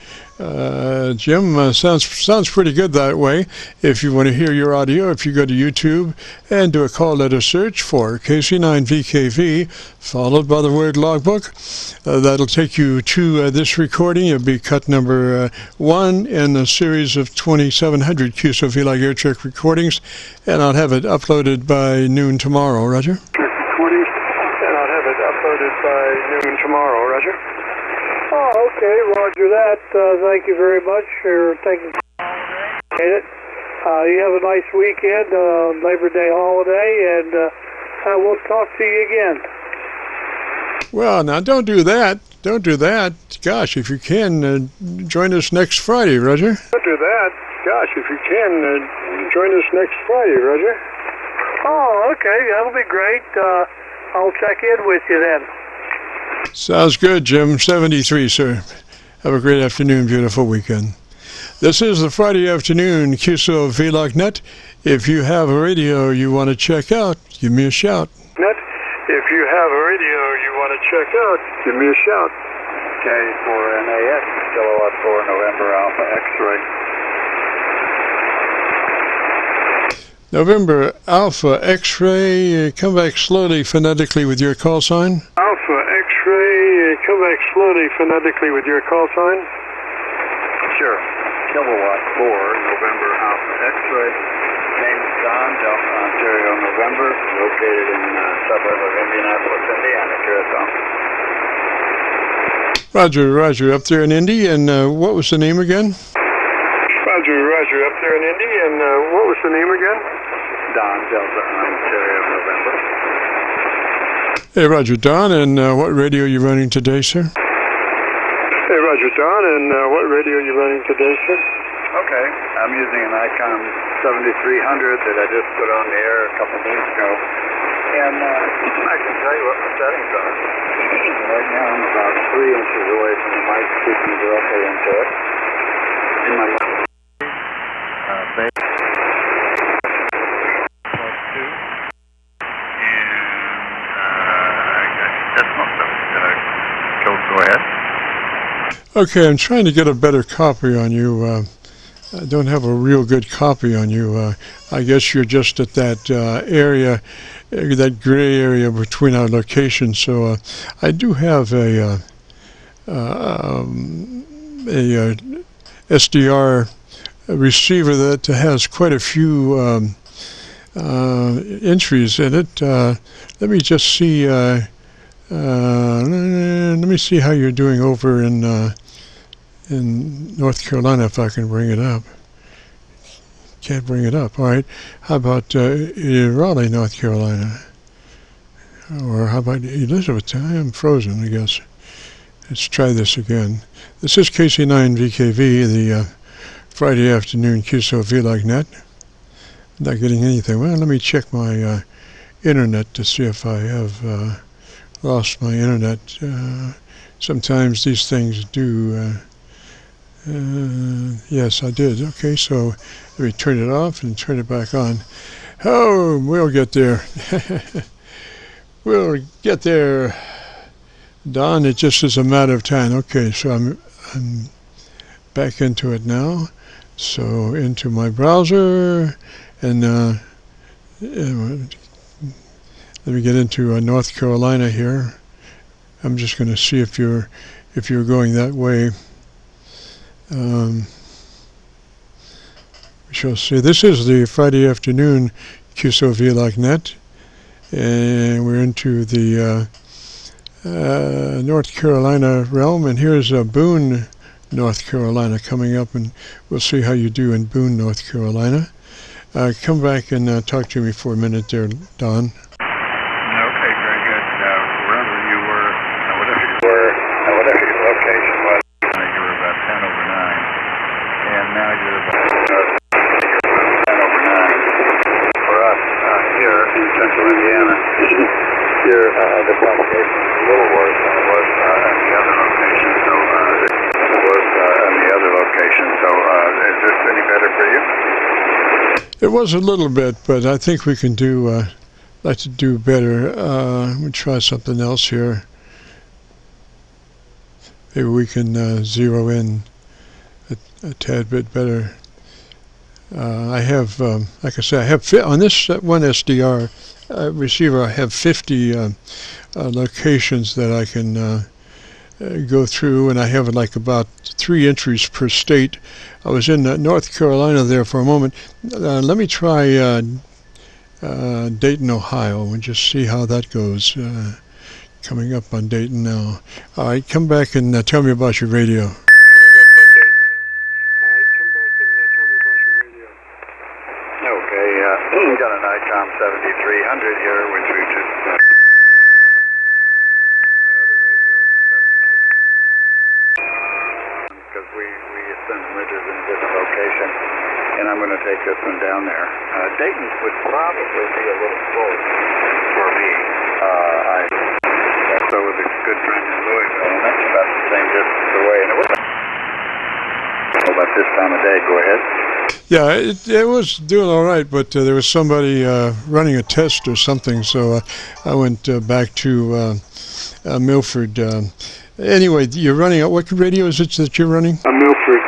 Speaker 1: Jim. Sounds pretty good that way. If you want to hear your audio, if you go to YouTube and do a call letter search for KC9VKV, followed by the word logbook, that'll take you to this recording. It'll be cut number 1 in a series of 2,700 Qso-Vlog Aircheck recordings, and I'll have it uploaded by noon tomorrow, Roger.
Speaker 2: By noon tomorrow, Roger.
Speaker 3: Oh, okay, roger that. Thank you very much for taking it. You have a nice weekend, Labor Day holiday, and we'll talk to you again.
Speaker 1: Well, now don't do that. Don't do that. Gosh, if you can, join us next Friday, Roger.
Speaker 2: Don't do that. Gosh, if you can, join us next Friday, Roger.
Speaker 3: Oh, okay, that'll be great. I'll check in with you then.
Speaker 1: Sounds good, Jim. 73, sir. Have a great afternoon, beautiful weekend. This is the Friday afternoon Qso-Vlog Net. If you have a radio you want to check out, give me a shout.
Speaker 2: Net. If you have a radio you want to check out, give me a shout.
Speaker 4: K4NAX, kilowatt 4 November Alpha X-ray.
Speaker 1: November Alpha X-ray, come back slowly phonetically with your call sign.
Speaker 2: Alpha X-ray, come back slowly phonetically with your call sign.
Speaker 4: Sure. Kilowatt 4 November Alpha X-ray. Name is Don, Delta, Ontario, November. Located in the suburb of Indianapolis, Indiana, Qso.
Speaker 1: Roger, up there in Indy, and what was the name again?
Speaker 2: Roger, up there in Indy, and what was the name again?
Speaker 4: Don, Delta, Ontario, November.
Speaker 1: Hey, Roger, Don, and what radio are you running today, sir?
Speaker 2: Hey, Roger, Don, and what radio are you running today, sir?
Speaker 4: Okay, I'm using an Icon 7300 that I just put on the air a couple days ago, and I can tell you what the settings are. Right now I'm about 3 inches away from the mic, speaking directly into it. In my base. Go ahead.
Speaker 1: Okay, I'm trying to get a better copy on you. I don't have a real good copy on you. I guess you're just at that area, that gray area between our locations. So I do have a SDR receiver that has quite a few entries in it. Let me just see. Let me see how you're doing over in North Carolina, if I can bring it up. Can't bring it up. All right. How about Raleigh, North Carolina? Or how about Elizabeth? I am frozen, I guess. Let's try this again. This is KC9VKV, the Friday afternoon Qso-Vlog Net. Not getting anything. Well, let me check my internet to see if I have lost my internet. Sometimes these things do. Yes, I did. Okay, so let me turn it off and turn it back on. Oh, we'll get there. We'll get there, Don. It just is a matter of time. Okay, so I'm back into it now. So into my browser, and let me get into North Carolina here. I'm just going to see if you're going that way. We shall see. This is the Friday afternoon Qso-Vlog net, and we're into the North Carolina realm, and here's Boone, North Carolina coming up, and we'll see how you do in Boone, North Carolina. Come back and talk to me for a minute there, Don.
Speaker 2: Okay, very good. Wherever you were, whatever your location was, you were about 10 over 9, and now you're about 10 over 9. For us here in central Indiana, here the propagation is a little worse than it was at the other location. So is this any better for you?
Speaker 1: It was a little bit, but I think we can do like to do better. We'll try something else here. Maybe we can zero in a tad bit better. I have, like I said, I have on this one SDR receiver, I have 50 locations that I can go through, and I have like about 3 entries per state. I was in North Carolina there for a moment. Let me try Dayton, Ohio, and just see how that goes. Coming up on Dayton now. All right, come back and tell me about your radio.
Speaker 2: Okay, got an ICOM 7300 here, which we just... because we send ridges in a different location, and I'm going to take this one down there. Dayton would probably be a little close for me. So with a good friend in Louisville, and that's about the same distance away. And it was about this time of day. Go ahead.
Speaker 1: Yeah, it was doing all right, but there was somebody running a test or something, so I went back to Milford. Anyway, you're running at what radio is it that you're running?
Speaker 2: Milford.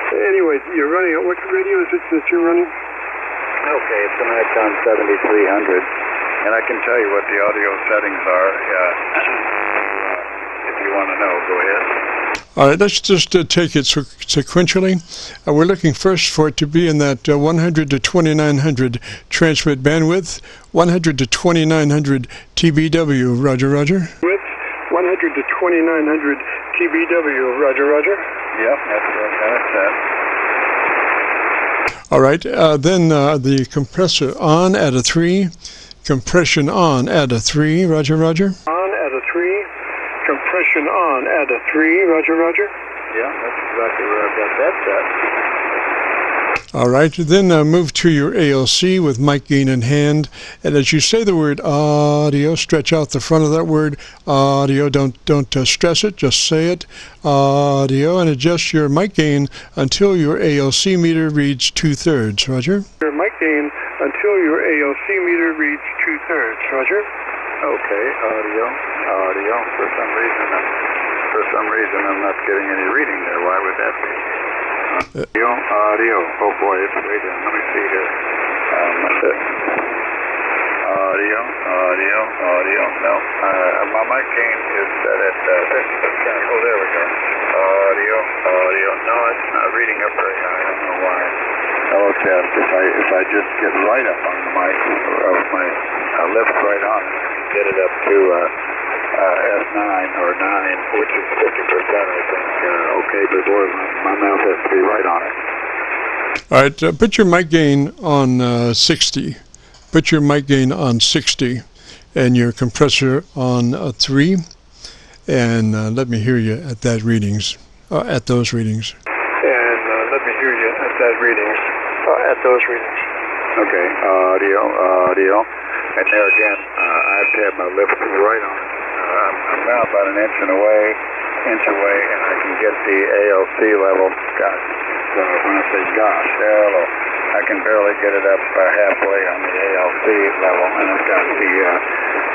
Speaker 2: Anyway, you're running at what radio is it that you're running? Okay, it's an Icon 7300, and I can tell you what the audio settings are. If you want to know, go ahead.
Speaker 1: All right, let's just take it sequentially. We're looking first for it to be in that 100 to 2900 transmit bandwidth, 100 to 2900 TBW, roger, roger.
Speaker 2: With 100 to 2900 TBW, roger, roger. Yep, that's that.
Speaker 1: All right, then the compressor on at a 3, compression on at a 3, roger, roger.
Speaker 2: On at a 3. Compression on at a 3, roger, roger. Yeah, that's exactly where I've got that set.
Speaker 1: All right, then move to your ALC with mic gain in hand, and as you say the word audio, stretch out the front of that word audio. Don't stress it, just say it, audio, and adjust your mic gain until your ALC meter reads 2/3, roger.
Speaker 2: Your mic gain until your ALC meter reads 2/3, roger. Okay, audio. For some reason, I'm not getting any reading there. Why would that be? Audio. Oh boy, it's way down. Let me see here. Audio. No, my mic gain is set at 50%. Oh, there we go. Audio. No, it's not reading up very high. I don't know why. I'll test if I just get right up on the mic, or my lift right on it, get it up to S9 or 9, which is 50%, I think. Okay, but boy, my mouth has to be right on it.
Speaker 1: All right, put your mic gain on 60. Put your mic gain on 60, and your compressor on 3, and let me hear you at that readings. At those readings.
Speaker 2: And let me hear you at that readings. At those readings. Okay, audio. And there again, I have to have my lips right on it. I'm now about an inch away, and I can get the ALC level. Gosh, when I say gosh, hello, I can barely get it up halfway on the ALC level, and I've got the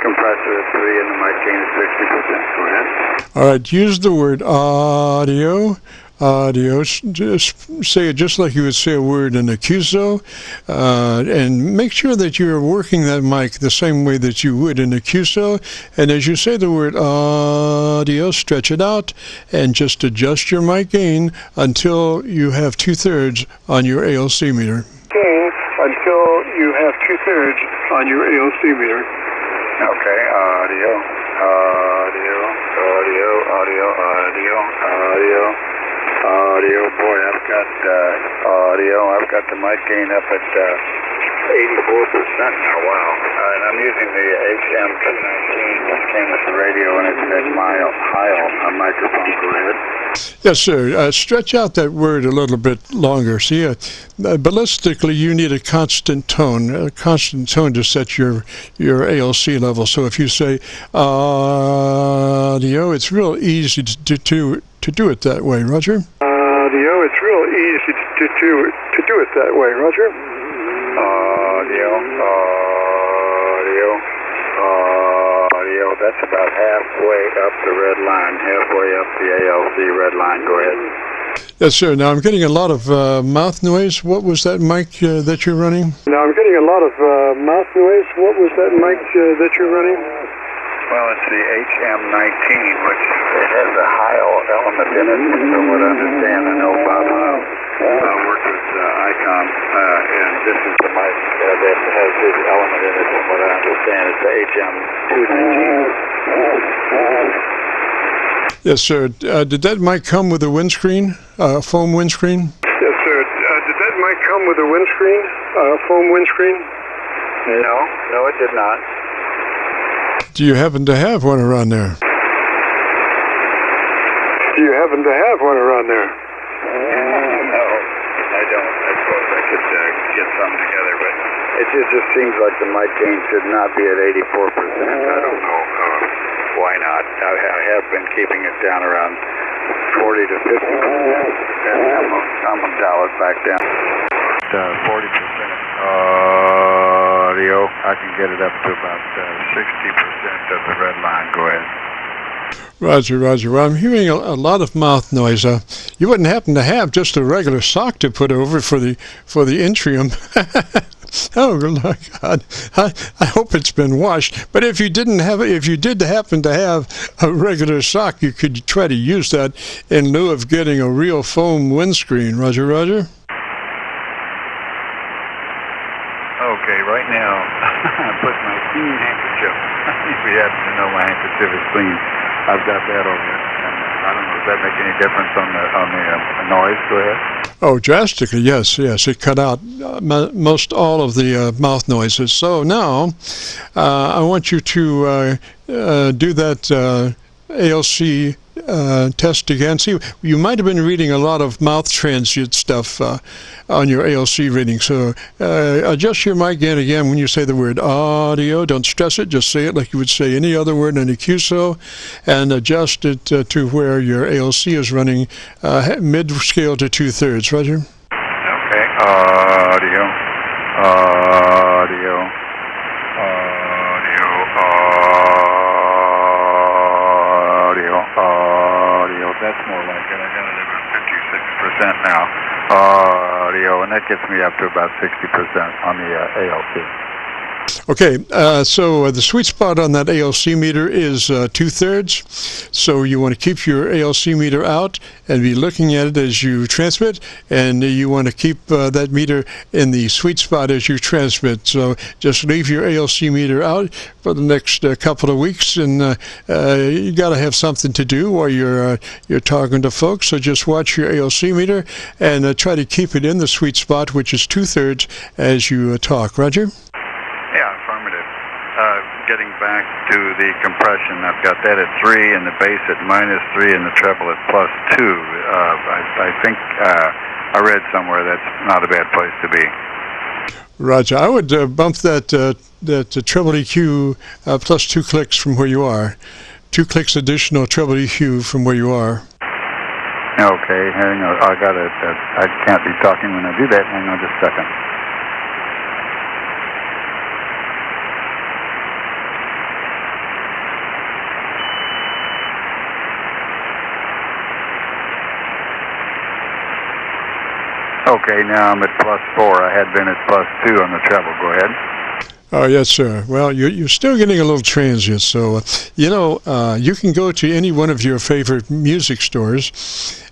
Speaker 2: compressor at 3 and the mic gain at 60%. Go ahead.
Speaker 1: All right, use the word audio audio. Just say it just like you would say a word in a QSO, and make sure that you're working that mic the same way that you would in a QSO. And as you say the word audio, stretch it out and just adjust your mic gain until you have 2/3 on your ALC meter.
Speaker 5: Gain until you have 2/3 on your ALC meter.
Speaker 2: Okay, audio, audio, audio, audio, audio, audio, audio. Boy, I've got audio. I've got the mic gain up at 84% now. Wow. And I'm using the HM219, which came with the radio, and it said Heil microphone. Go ahead.
Speaker 1: Yes, sir. Stretch out that word a little bit longer. See, ballistically, you need a constant tone to set your ALC level. So if you say audio, it's real easy to do it that way, Roger.
Speaker 5: Audio, it's real easy to do it that way, Roger.
Speaker 2: Audio, audio, audio. That's about halfway up the red line, halfway up the ALC red line. Go ahead.
Speaker 1: Yes, sir. Now I'm getting a lot of mouth noise. What was that mic that you're running?
Speaker 5: Now I'm getting a lot of mouth noise. What was that mic that you're running?
Speaker 2: Well, it's the HM19, which it has a Heil element in it, from what I understand. I know Bob worked with Icon, and this is the mic that has his element in it, from what I understand. It's the HM219.
Speaker 1: Yes, sir. Did that mic come with a windscreen, foam windscreen?
Speaker 5: Yes, sir. Did that mic come with a windscreen, foam windscreen?
Speaker 2: No, it did not.
Speaker 1: Do you happen to have one around there?
Speaker 5: Do you happen to have one around there?
Speaker 2: No, I don't. I suppose I could get something together, but it just seems like the mic gain should not be at 84%. I don't know why not. I have been keeping it down around 40 to 50%. I'm going to dial it back down. 40% audio. I can get it up to about 60% of the red line. Go ahead.
Speaker 1: Roger. Well, I'm hearing a lot of mouth noise. You wouldn't happen to have just a regular sock to put over for the Intrium. Oh God! I hope it's been washed. But if you did happen to have a regular sock, you could try to use that in lieu of getting a real foam windscreen. Roger.
Speaker 2: Okay, right now I put my clean handkerchief. If you happen to know my handkerchief is clean, I've got that over it. I don't know. Does that make any difference on the noise? Go ahead.
Speaker 1: Oh, drastically, yes. It cut out most all of the mouth noises. So now I want you to do that ALC test again. See, you might have been reading a lot of mouth transient stuff on your ALC reading. So adjust your mic gain again when you say the word audio. Don't stress it. Just say it like you would say any other word in a QSO, and adjust it to where your ALC is running mid-scale to 2/3. Roger?
Speaker 2: Okay. Audio. Audio. That's more like it. I got it about 56% now. Audio, and that gets me up to about 60% on the ALC.
Speaker 1: Okay, so the sweet spot on that ALC meter is 2/3. So you want to keep your ALC meter out and be looking at it as you transmit, and you want to keep that meter in the sweet spot as you transmit. So just leave your ALC meter out for the next couple of weeks, and you got to have something to do while you're talking to folks. So just watch your ALC meter and try to keep it in the sweet spot, which is 2/3 as you talk. Roger?
Speaker 2: Getting back to the compression, I've got that at 3 and the bass at -3 and the treble at +2. I think I read somewhere that's not a bad place to be.
Speaker 1: Roger. I would bump that treble EQ +2 clicks from where you are. 2 clicks additional treble EQ from where you are.
Speaker 2: Okay, hang on. I can't be talking when I do that. Hang on just a second. Okay, now I'm at +4. I had been at +2 on the treble. Go ahead.
Speaker 1: Oh, yes, sir. Well, you're still getting a little transient, so, you can go to any one of your favorite music stores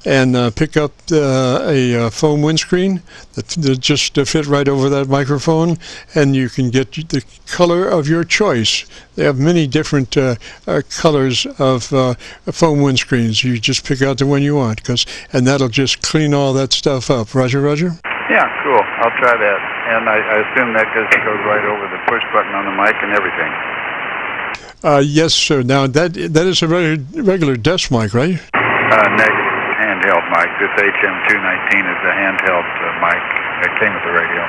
Speaker 1: and pick up a foam windscreen that just fit right over that microphone, and you can get the color of your choice. They have many different colors of foam windscreens. You just pick out the one you want, and that'll just clean all that stuff up. Roger, Roger?
Speaker 2: Yeah, cool. I'll try that. And I assume that just goes right over the push button on the mic and everything.
Speaker 1: Yes, sir. Now, that is a regular desk mic, right?
Speaker 2: Negative. Handheld mic. This HM219 is a handheld mic that came with the radio.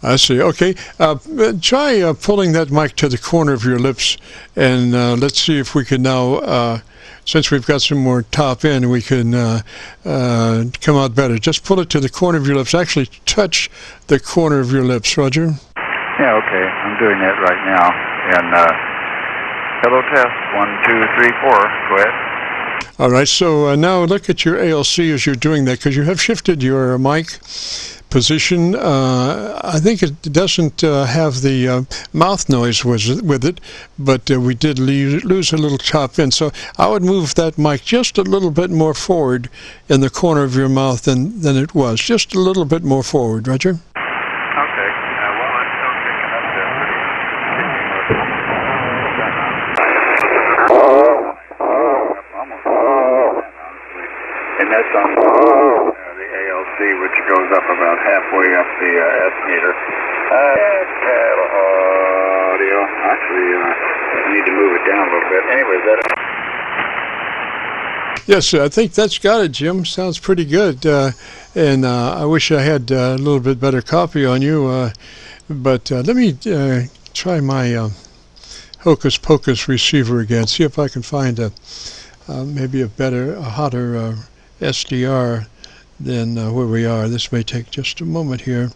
Speaker 1: I see. Okay. Try pulling that mic to the corner of your lips, and let's see if we can now, since we've got some more top end, we can come out better. Just pull it to the corner of your lips. Actually touch the corner of your lips, Roger.
Speaker 2: Yeah, okay. I'm doing that right now. And hello, test. 1, 2, 3, 4. Go ahead.
Speaker 1: All right, so now look at your ALC as you're doing that, because you have shifted your mic position. I think it doesn't have the mouth noise with it, but we did lose a little top end. So I would move that mic just a little bit more forward in the corner of your mouth than it was. Just a little bit more forward, Roger.
Speaker 2: Okay. Well, I'm still kicking up there. And that's on the ALC, which goes up about halfway up the S meter. Audio. Actually, I need to move it down a little bit. Anyway,
Speaker 1: Yes, sir, I think that's got it, Jim. Sounds pretty good. And I wish I had a little bit better copy on you. But let me try my Hocus Pocus receiver again. See if I can find maybe a hotter SDR than where we are. This may take just a moment here.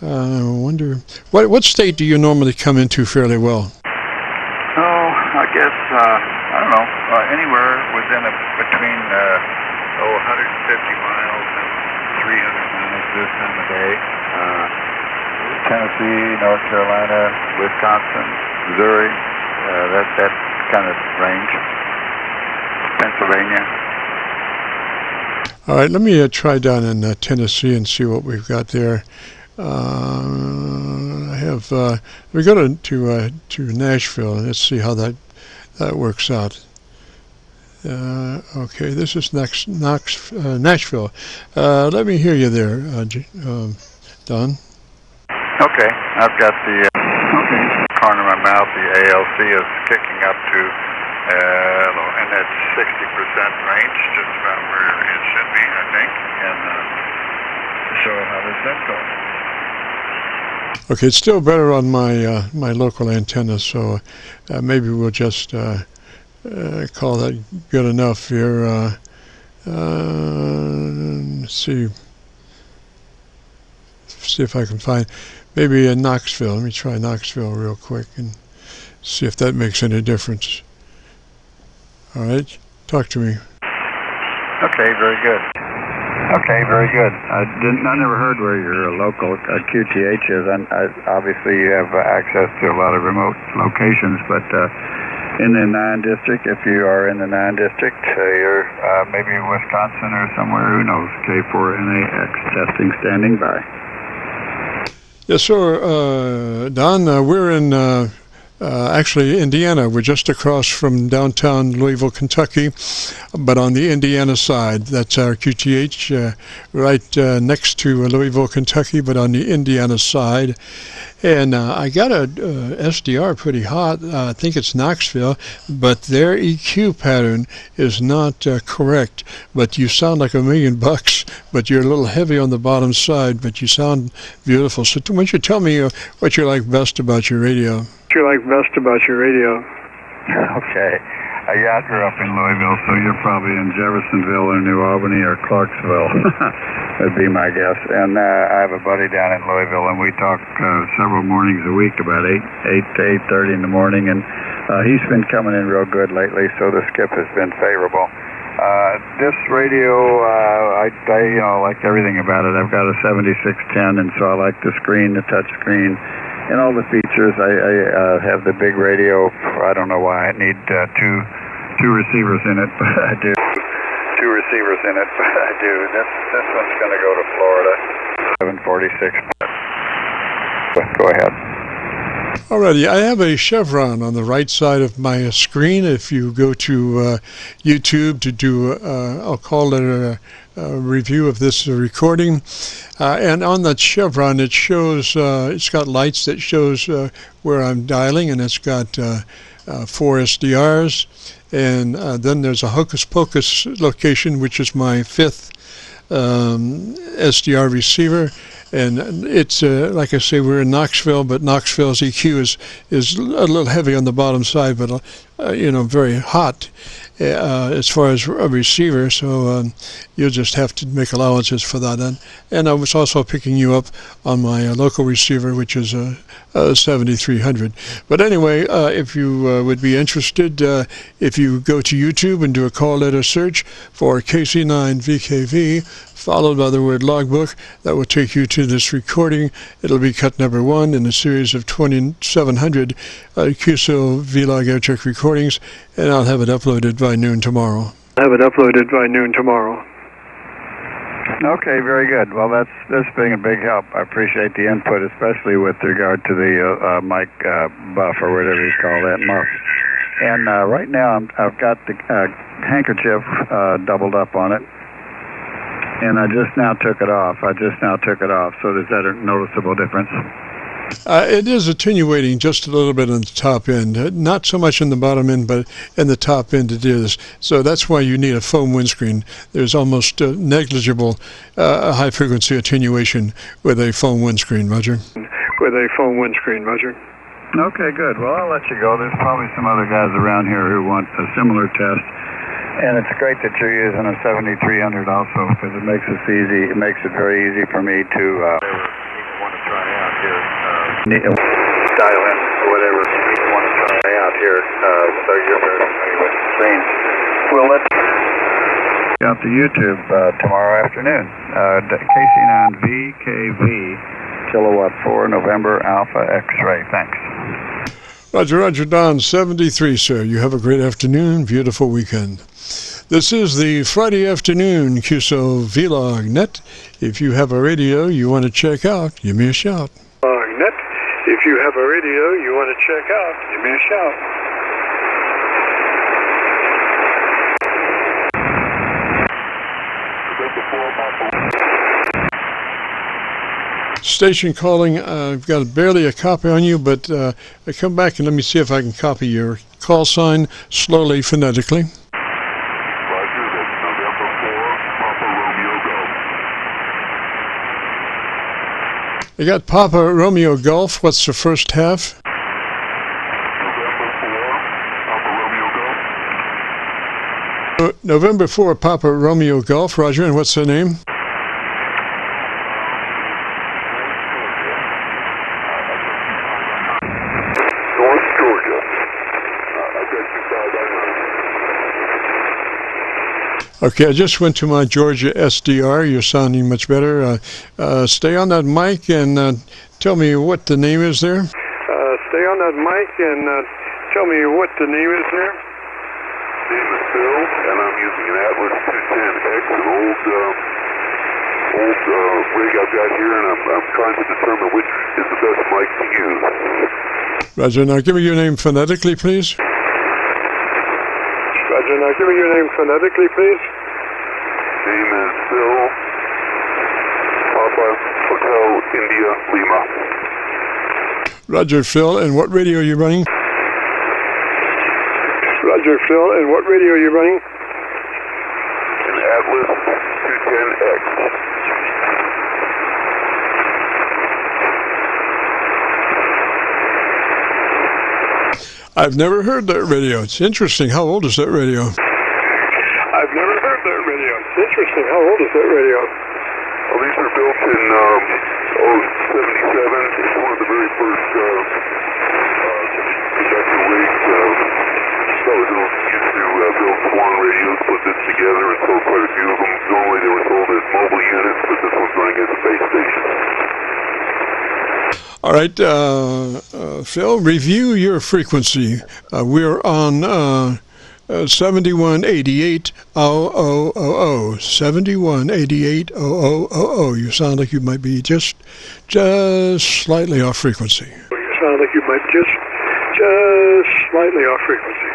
Speaker 1: I wonder, what state do you normally come into fairly well?
Speaker 2: Oh, I guess, I don't know, anywhere within between 150 miles and 300 miles this time of day. Tennessee, North Carolina, Wisconsin, Missouri, that kind of range. Pennsylvania.
Speaker 1: All right, let me try down in Tennessee and see what we've got there. We go to Nashville, and let's see how that works out. Okay, this is Nashville. Let me hear you there, Don.
Speaker 2: Okay, I've got the corner of my mouth. The ALC is kicking up to in that 60% range, just about where it should be, I think. And so how does that go?
Speaker 1: Okay, it's still better on my my local antenna, so maybe we'll just call that good enough here. See if I can find maybe in Knoxville. Let me try Knoxville real quick and see if that makes any difference. All right, talk to me.
Speaker 2: Okay, very good. I never heard where your local QTH is, and obviously you have access to a lot of remote locations, but in the 9 district, if you are in the 9 district, you're maybe in Wisconsin or somewhere, who knows, K4NAX testing standing by.
Speaker 1: Yes, sir, Don, we're in actually Indiana. We're just across from downtown Louisville, Kentucky, but on the Indiana side. That's our QTH, right next to Louisville, Kentucky, but on the Indiana side. And I got a SDR pretty hot. I think it's Knoxville, but their EQ pattern is not correct. But you sound like $1 million, but you're a little heavy on the bottom side, but you sound beautiful. So why don't you tell me what you like best about your radio?
Speaker 2: Okay. I grew up in Louisville, so you're probably in Jeffersonville or New Albany or Clarksville, would be my guess. And I have a buddy down in Louisville, and we talk several mornings a week, about 8 to 8:30 in the morning, and he's been coming in real good lately, so the skip has been favorable. This radio, I like everything about it. I've got a 7610, and so I like the screen, the touch screen, and all the features. I have the big radio. I don't know why I need two receivers in it, but I do. Two receivers in it, but I do. This one's going to go to Florida. 746. Go ahead.
Speaker 1: Alrighty, I have a chevron on the right side of my screen. If you go to YouTube to do, I'll call it a review of this recording, and on that chevron it shows, it's got lights that shows where I'm dialing, and it's got 4 SDRs, and then there's a hocus pocus location, which is my 5th SDR receiver. And it's like I say, we're in Knoxville, but Knoxville's EQ is a little heavy on the bottom side, but very hot as far as a receiver. So you'll just have to make allowances for that. And I was also picking you up on my local receiver, which is a 7300. But anyway, if you would be interested, if you go to YouTube and do a call letter search for KC9VKV, followed by the word logbook, that will take you to this recording. It'll be cut number 1 in a series of 2,700 Qso-Vlog Aircheck recordings, and I'll have it uploaded by noon tomorrow.
Speaker 2: Okay, very good. Well, that's been a big help. I appreciate the input, especially with regard to the mic buff, or whatever you call that, muff. And right now I've got the handkerchief doubled up on it. And I just now took it off. So is that a noticeable difference?
Speaker 1: It is attenuating just a little bit on the top end. Not so much in the bottom end, but in the top end it is. So that's why you need a foam windscreen. There's almost negligible high-frequency attenuation with a foam windscreen, Roger.
Speaker 2: Okay, good. Well, I'll let you go. There's probably some other guys around here who want a similar test. And it's great that you're using a 7300 also, because it makes it easy. It makes it very easy for me to want to try out here. Dial in or whatever you want to try out here. So you're very familiar with the screen. We'll let you out to YouTube tomorrow afternoon. KC9VKV, kilowatt 4, November Alpha X-ray. Thanks.
Speaker 1: Roger, Don, 73, sir. You have a great afternoon, beautiful weekend. This is the Friday afternoon Qso-Vlog net. If you have a radio you want to check out, give me a shout.
Speaker 5: If you have a radio you want to check out, give me a shout.
Speaker 1: Station calling, I've got barely a copy on you, but come back and let me see if I can copy your call sign slowly, phonetically. You got Papa Romeo Golf. What's the first half? November 4, Papa Romeo Golf. Roger, and what's the name? Okay, I just went to my Georgia SDR. You're sounding much better. Stay on that mic and tell me what the name is there.
Speaker 5: Name is Phil, and I'm using an Atlas 210X, an old rig I've got here, and I'm trying to determine which is the best mic to use.
Speaker 1: Roger, now give me your name phonetically, please.
Speaker 5: Name is Phil, Papa, Hotel, India, Lima.
Speaker 1: Roger, Phil, and what radio are you running?
Speaker 5: An Atlas 210X.
Speaker 1: I've never heard that radio. It's interesting. How old is that radio?
Speaker 5: Well, these were built in 77. It's one of the very first conductor rigs. So we used to build swan radios, put this together and sold quite a few of them. Normally they were sold as mobile units, but this one's running as a base station.
Speaker 1: All right, Phil, review your frequency. We're on 7188-0000. 7188-0000. You sound like you might be just slightly off frequency.
Speaker 5: You sound like you might just slightly off frequency.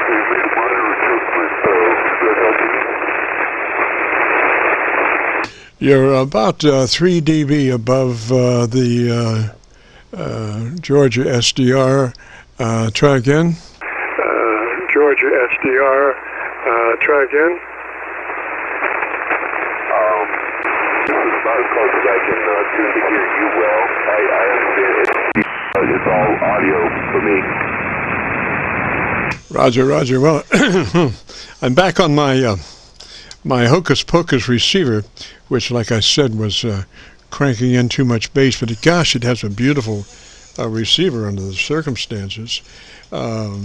Speaker 5: We made a minor adjustment, does that help you?
Speaker 1: You're about 3 dB above the Georgia SDR. Try again.
Speaker 5: Georgia SDR. Try again. This is about as close as I can do to hear you well. I understand it's all audio for me.
Speaker 1: Roger, Roger. Well, I'm back on my my Hocus Pocus receiver, which, like I said, was cranking in too much bass. But gosh, it has a beautiful receiver under the circumstances. How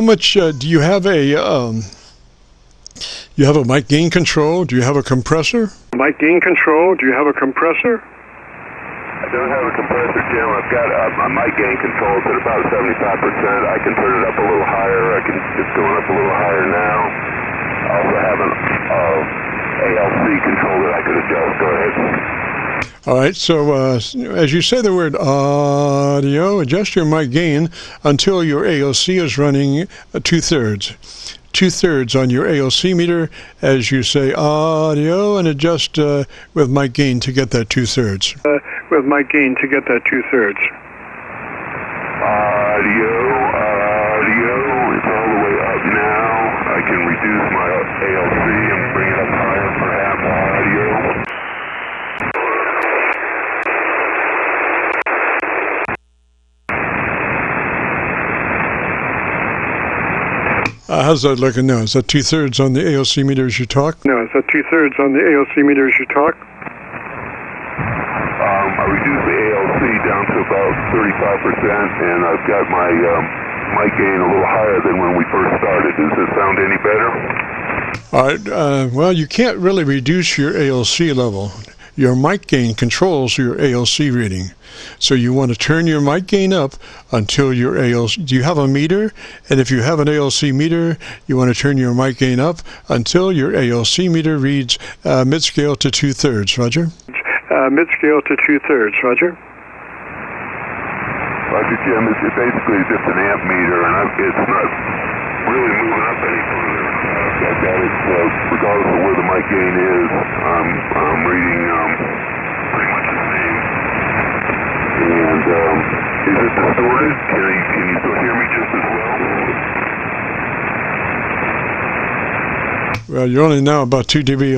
Speaker 1: much do you have you have a mic gain control? Do you have a compressor?
Speaker 5: Mic gain control? Do you have a compressor? I don't have a compressor, Jim. I've got my mic gain control at about 75%. I can turn it up a little higher. It's going up a little higher now. I also have an ALC control that I could adjust. Go ahead.
Speaker 1: All right, so as you say the word audio, adjust your mic gain until your ALC is running 2/3. 2/3 on your ALC meter as you say audio, and adjust with mic gain to get that 2/3.
Speaker 5: With mic gain to get that 2/3. Audio, it's all the way up now. I can reduce my ALC and bring it up higher, perhaps. Audio.
Speaker 1: How's that looking now? Is that 2/3 on the ALC meter as you talk?
Speaker 5: No, is that 2/3 on the ALC meter as you talk? I reduced the ALC down to about 35%, and I've got my mic gain a little higher than when we first started. Does this sound any better?
Speaker 1: All right. Well, you can't really reduce your ALC level. Your mic gain controls your ALC reading. So you want to turn your mic gain up until your ALC... Do you have a meter? And if you have an ALC meter, you want to turn your mic gain up until your ALC meter reads mid-scale to 2/3. Roger?
Speaker 5: Mid-scale to 2/3. Roger? Roger, Jim. It's basically just an amp meter, and it's not really moving up any further. I've got it, regardless of where the mic gain is, I'm reading pretty much the same. And is it distorted? Can you still hear me just as well?
Speaker 1: Well, you're only now about 2 dB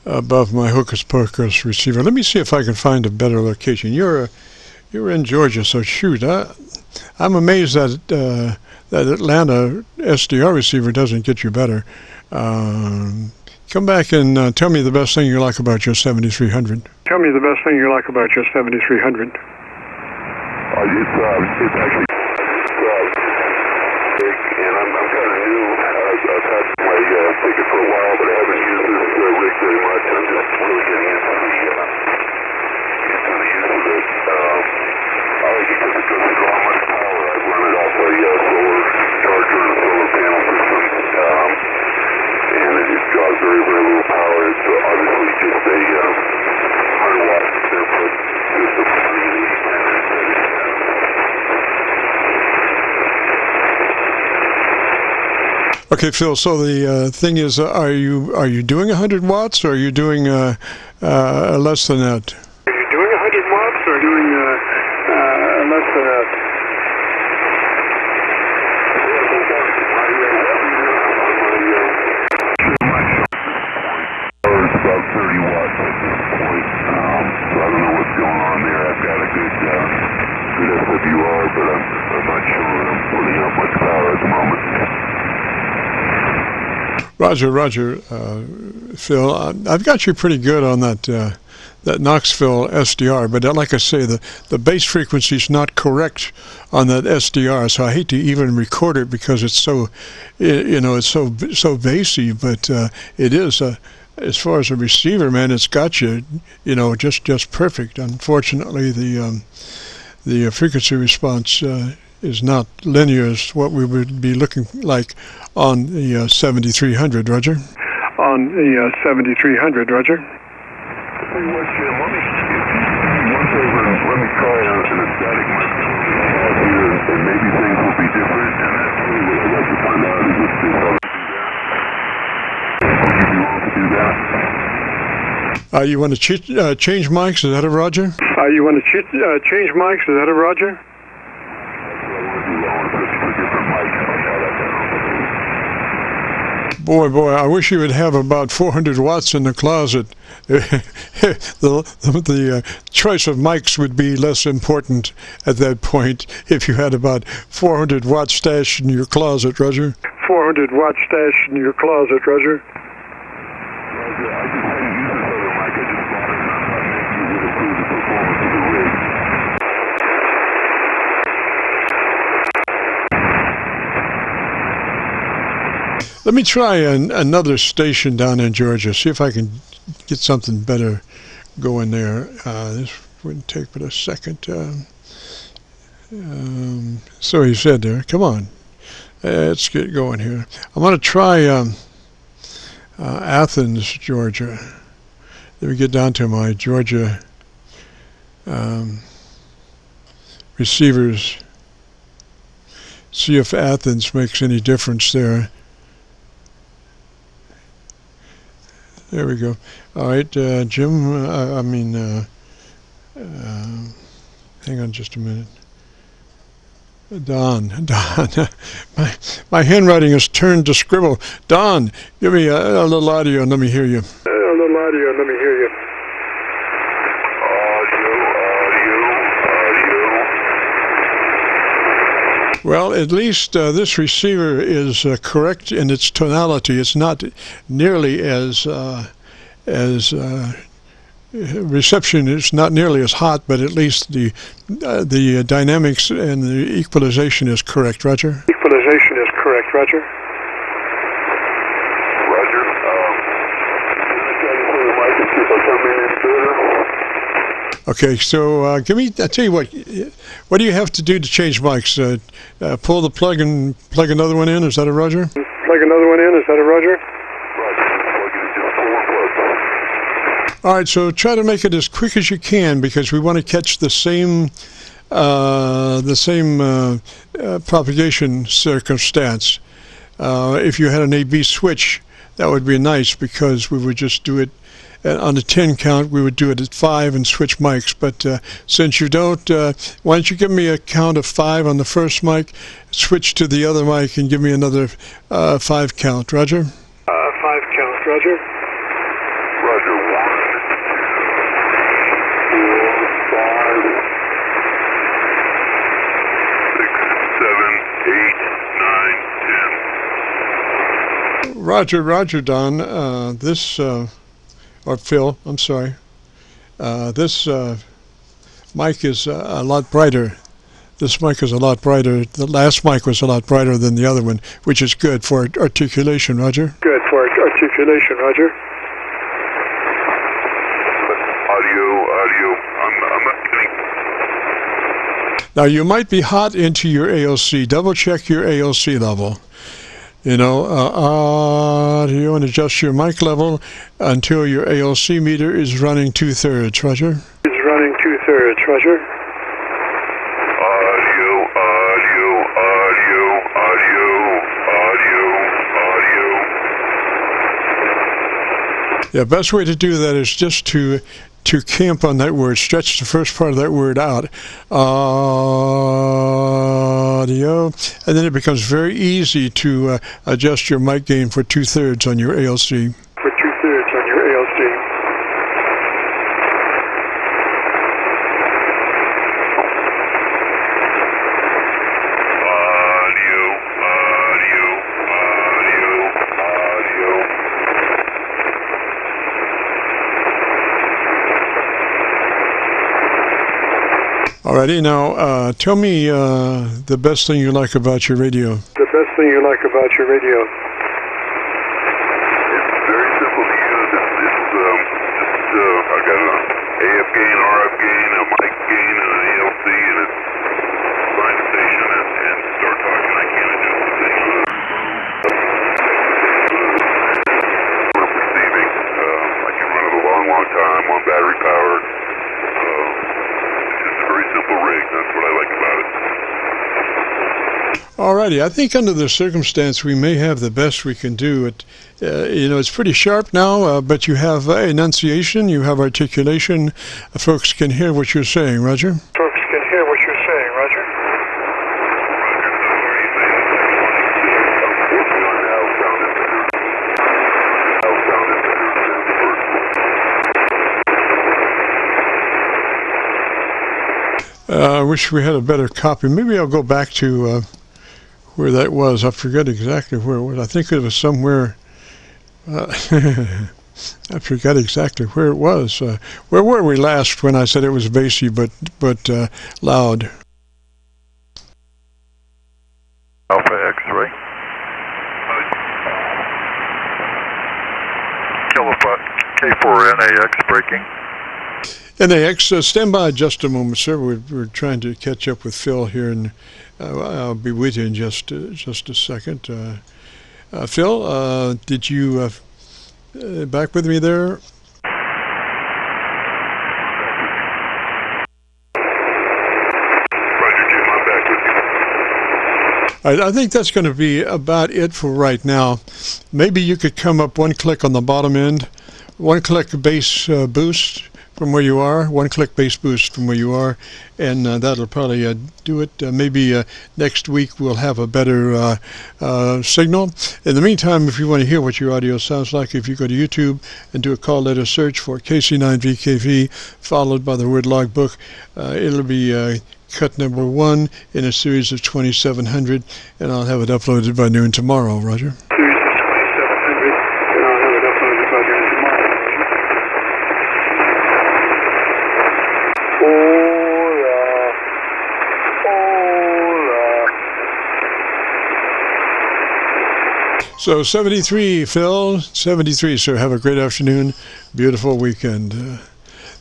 Speaker 1: above my Hocus Pocus receiver. Let me see if I can find a better location. You're in Georgia, so shoot. I'm amazed that that Atlanta SDR receiver doesn't get you better. Come back and tell me the best thing you like about your 7300.
Speaker 5: Tell me the best thing you like about your 7300. It's actually big, and I'm kind of new. I've had my ticket for a while, but I haven't used this rig very much. I'm just really getting into the use of it. I like it because it doesn't draw much power. I run it off a solar charger and a solar panel system, and it draws very, very little power. It's obviously just a 100-watt input system.
Speaker 1: Okay, Phil. So the thing is, are you doing 100 watts, or are you doing less than that?
Speaker 5: Are you doing 100 watts, or doing less than that? It's about 30 watts at this point, so I don't know what's going on there. I've got a good SWR, but I'm not sure I'm putting out much power at the moment.
Speaker 1: Roger, Phil. I've got you pretty good on that that Knoxville SDR, but like I say, the base frequency is not correct on that SDR, so I hate to even record it because it's so, it's so bassy. But it is as far as a receiver, man, it's got you, just perfect. Unfortunately, the frequency response is not linear as what we would be looking like on the 7300, Roger. On the 7300, Roger.
Speaker 5: Hey, let me try an static microphone here, and maybe things will be different, and that's really what I'd like to find out is if you want to do that.
Speaker 1: You want to change mics? Is that a Roger? You want to change mics? Is that a Roger? Boy, I wish you would have about 400 watts in the closet. the choice of mics would be less important at that point if you had about 400 watts stashed in your closet, Roger. 400 watts stashed in your closet, Roger. Let me try another station down in Georgia, see if I can get something better going there. This wouldn't take but a second. So he said there, come on, let's get going here. I'm going to try Athens, Georgia. Let me get down to my Georgia receivers, see if Athens makes any difference there. There we go. All right, Jim, hang on just a minute. Don, my handwriting has turned to scribble. Don, give me a little audio and let me hear you. Well, at least this receiver is correct in its tonality. It's not nearly as reception is not nearly as hot, but at least the dynamics and the equalization is correct, Roger. Equalization is correct, Roger.
Speaker 5: Roger.
Speaker 1: Okay, so give me. I tell you what. What do you have to do to change mics? Pull the plug and plug another one in. Is that a Roger? Plug another one in. Is that a Roger? All right, so try to make it as quick as you can because we want to catch the same propagation circumstance. If you had an A/B switch, that would be nice because we would just do it on the 10 count. We would do it at 5 and switch mics. But since you don't, why don't you give me a count of 5 on the first mic, switch to the other mic, and give me another 5 count, Roger? 5 count, Roger.
Speaker 5: Roger, 1, 2, 4, 5, 6, 7, 8, 9, 10.
Speaker 1: Roger, Don. Or Phil, I'm sorry. This mic is a lot brighter. This mic is a lot brighter. The last mic was a lot brighter than the other one, which is good for articulation, Roger. Good for articulation, Roger.
Speaker 5: Audio, I'm not getting...
Speaker 1: Now, you might be hot into your ALC. Double check your ALC level. You want to adjust your mic level until your ALC meter is running 2/3, Roger. Is running 2/3, Roger.
Speaker 5: Audio.
Speaker 1: Yeah, best way to do that is just to camp on that word, stretch the first part of that word out, audio, and then it becomes very easy to adjust your mic gain for 2/3 on your ALC. For 2/3 on your ALC.
Speaker 5: Audio.
Speaker 1: righty. Now, tell me the best thing you like about your radio.
Speaker 5: The best thing you like about your radio? It's very simple to use. I got an AF gain, RF gain, a mic gain, and an ALC, and it's find a station and start talking. I can't adjust the station. Receiving. I can run it a long time on battery power. It's just a very simple rig. That's what I like about it.
Speaker 1: Alrighty, I think under the circumstance we may have the best we can do. It's pretty sharp now, but you have enunciation, you have articulation. Folks can hear what you're saying, Roger.
Speaker 5: Folks can hear what you're saying, Roger.
Speaker 1: I wish we had a better copy. Maybe I'll go back to where that was. I forget exactly where it was. I think it was somewhere. I forgot exactly where it was. Where were we last when I said it was bassy but loud?
Speaker 6: Alpha X-ray. Kilowatt K4 NAX breaking.
Speaker 1: NAX, stand by just a moment, sir. We're trying to catch up with Phil here, and I'll be with you in just a second. Phil, did you back with me there?
Speaker 5: Roger, Jim, I'm back with you.
Speaker 1: I think that's going to be about it for right now. Maybe you could come up one click on the bottom end, one click bass boost from where you are, one click bass boost from where you are, and that'll probably do it. Maybe next week we'll have a better signal. In the meantime, if you want to hear what your audio sounds like, if you go to YouTube and do a call letter search for KC9VKV followed by the word logbook, it'll be cut number 1 in a series of 2700, and I'll have it uploaded by noon tomorrow, Roger.
Speaker 5: Series of 2700, and I'll have it uploaded by noon tomorrow.
Speaker 1: So 73, Phil. 73, sir. Have a great afternoon. Beautiful weekend.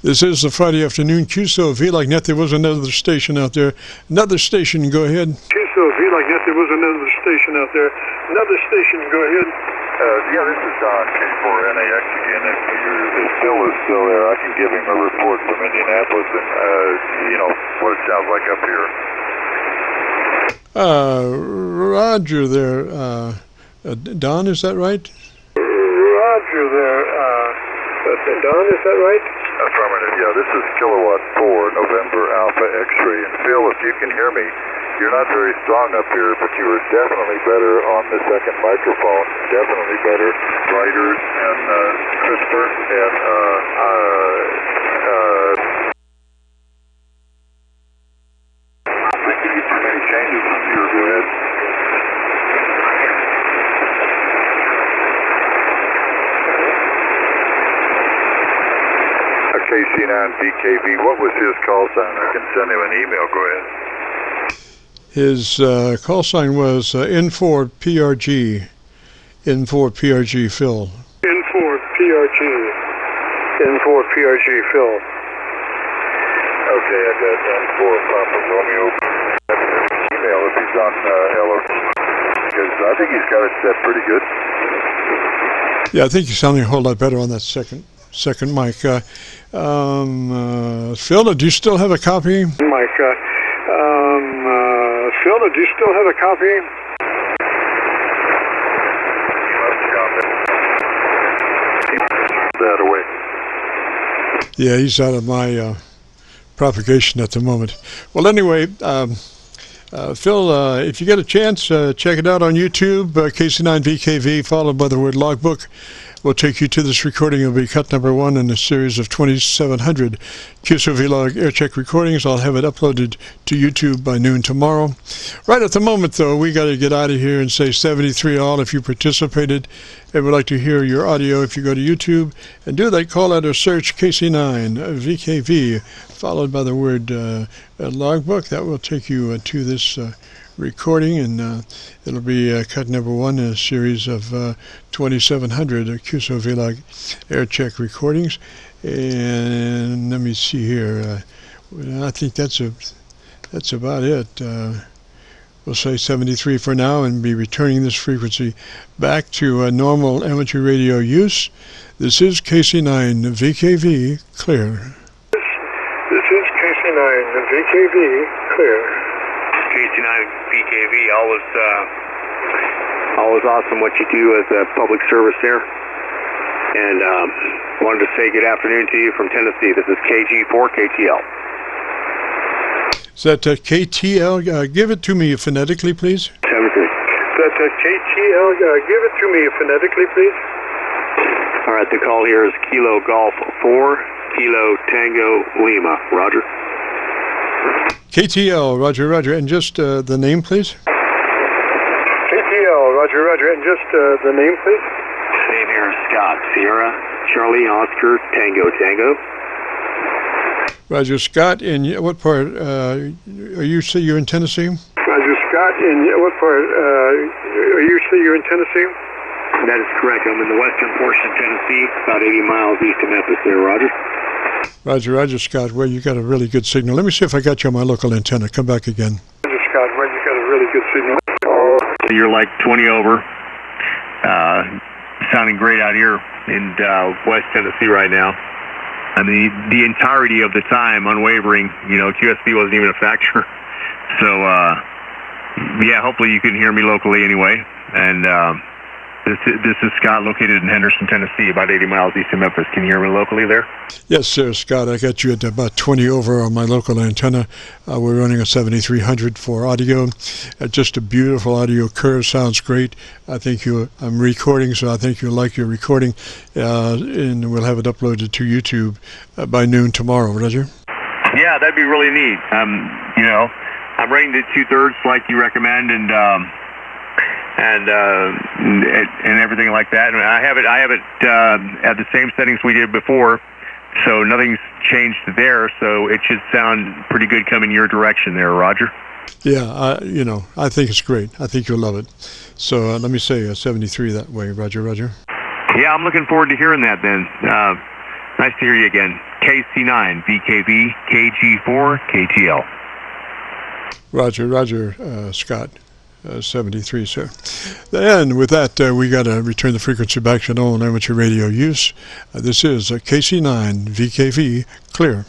Speaker 1: This is the Friday afternoon Qso-Vlog net. There was another station out there. Another station, go ahead.
Speaker 5: Qso-Vlog net. There was another station out there. Another station, go ahead.
Speaker 2: Yeah, this is K4NAX again. If Phil is still there, I can give him a report from Indianapolis and, what it sounds like up here.
Speaker 1: Roger there. Don, is that right?
Speaker 5: Roger there. Don, is that right?
Speaker 2: Affirmative, yeah. This is Kilowatt 4, November Alpha X-ray. And Phil, if you can hear me, you're not very strong up here, but you are definitely better on the second microphone. Definitely better, brighter, and crisper, and I think you can make changes from here. Go ahead. KC9VKV, what was his call sign? I can send him an email. Go ahead.
Speaker 1: His call sign was N4PRG. N4PRG, Phil.
Speaker 5: N4PRG. N4PRG, Phil.
Speaker 2: Okay, I got N4 Papa Romeo. Email if he's on LO. Because I think he's got it set pretty good.
Speaker 1: Yeah, I think you're sounding a whole lot better on that second mic. Phil, do you still have a copy?
Speaker 5: Mike, Phil, do you still have a copy?
Speaker 2: That away.
Speaker 1: Yeah, he's out of my propagation at the moment. Well, anyway, Phil, if you get a chance, check it out on YouTube, KC9VKV, followed by the word logbook. We'll take you to this recording. It'll be cut number 1 in a series of 2,700 Qso-Vlog Aircheck recordings. I'll have it uploaded to YouTube by noon tomorrow. Right at the moment, though, we got to get out of here and say 73 all if you participated and would like to hear your audio. If you go to YouTube and do that call out or search KC9VKV, followed by the word logbook. That will take you to this recording, and it'll be cut number 1 in a series of 2,700 Qso-Vlog Aircheck recordings. And let me see here. I think that's about it. We'll say 73 for now, and be returning this frequency back to normal amateur radio use. This is KC9VKV clear.
Speaker 5: This is KC9VKV clear.
Speaker 7: KC9VKV, always awesome what you do as a public service there. And wanted to say good afternoon to you from Tennessee. This is KG4KTL.
Speaker 1: Is that KTL? Give it to me phonetically, please.
Speaker 5: 73. That's KTL. Give it to me phonetically, please.
Speaker 7: All right, the call here is Kilo Golf 4, Kilo Tango Lima. Roger.
Speaker 1: KTL, Roger, Roger. And just the name, please?
Speaker 5: KTL, Roger, Roger. And just the name, please?
Speaker 7: Name here is Scott. Sierra, Charlie, Oscar, Tango, Tango.
Speaker 1: Roger, Scott. In what part? Are you say you're in Tennessee?
Speaker 5: Roger, Scott. In what part? Are you say you're in Tennessee?
Speaker 7: That is correct. I'm in the western portion of Tennessee, about 80 miles east of Memphis there, Roger.
Speaker 1: Roger, Roger, Scott. Well, you got a really good signal. Let me see if I got you on my local antenna. Come back again.
Speaker 5: Roger, Scott. Well, you got a really good signal.
Speaker 7: You're like 20 over. Sounding great out here in West Tennessee right now. I mean, the entirety of the time, unwavering. You know, QSB wasn't even a factor. So, yeah, hopefully you can hear me locally anyway. And this is Scott, located in Henderson, Tennessee, about 80 miles east of Memphis. Can you hear me locally there?
Speaker 1: Yes, sir, Scott. I got you at about 20 over on my local antenna. We're running a 7300 for audio. Just a beautiful audio curve. Sounds great. I think I'm recording, so I think you'll like your recording. And we'll have it uploaded to YouTube by noon tomorrow, Roger?
Speaker 7: Yeah, that'd be really neat. You know, I'm rating it 2/3 like you recommend, and everything like that. And I have it at the same settings we did before, so nothing's changed there. So it should sound pretty good coming your direction there, Roger.
Speaker 1: Yeah, you know, I think it's great. I think you'll love it. So let me say 73 that way, Roger, Roger.
Speaker 7: Yeah, I'm looking forward to hearing that then. Nice to hear you again. KC9VKV, KG4KTL.
Speaker 1: Roger, Roger, Scott. 73, sir. And with that, we got to return the frequency back to normal amateur radio use. This is KC9VKV clear.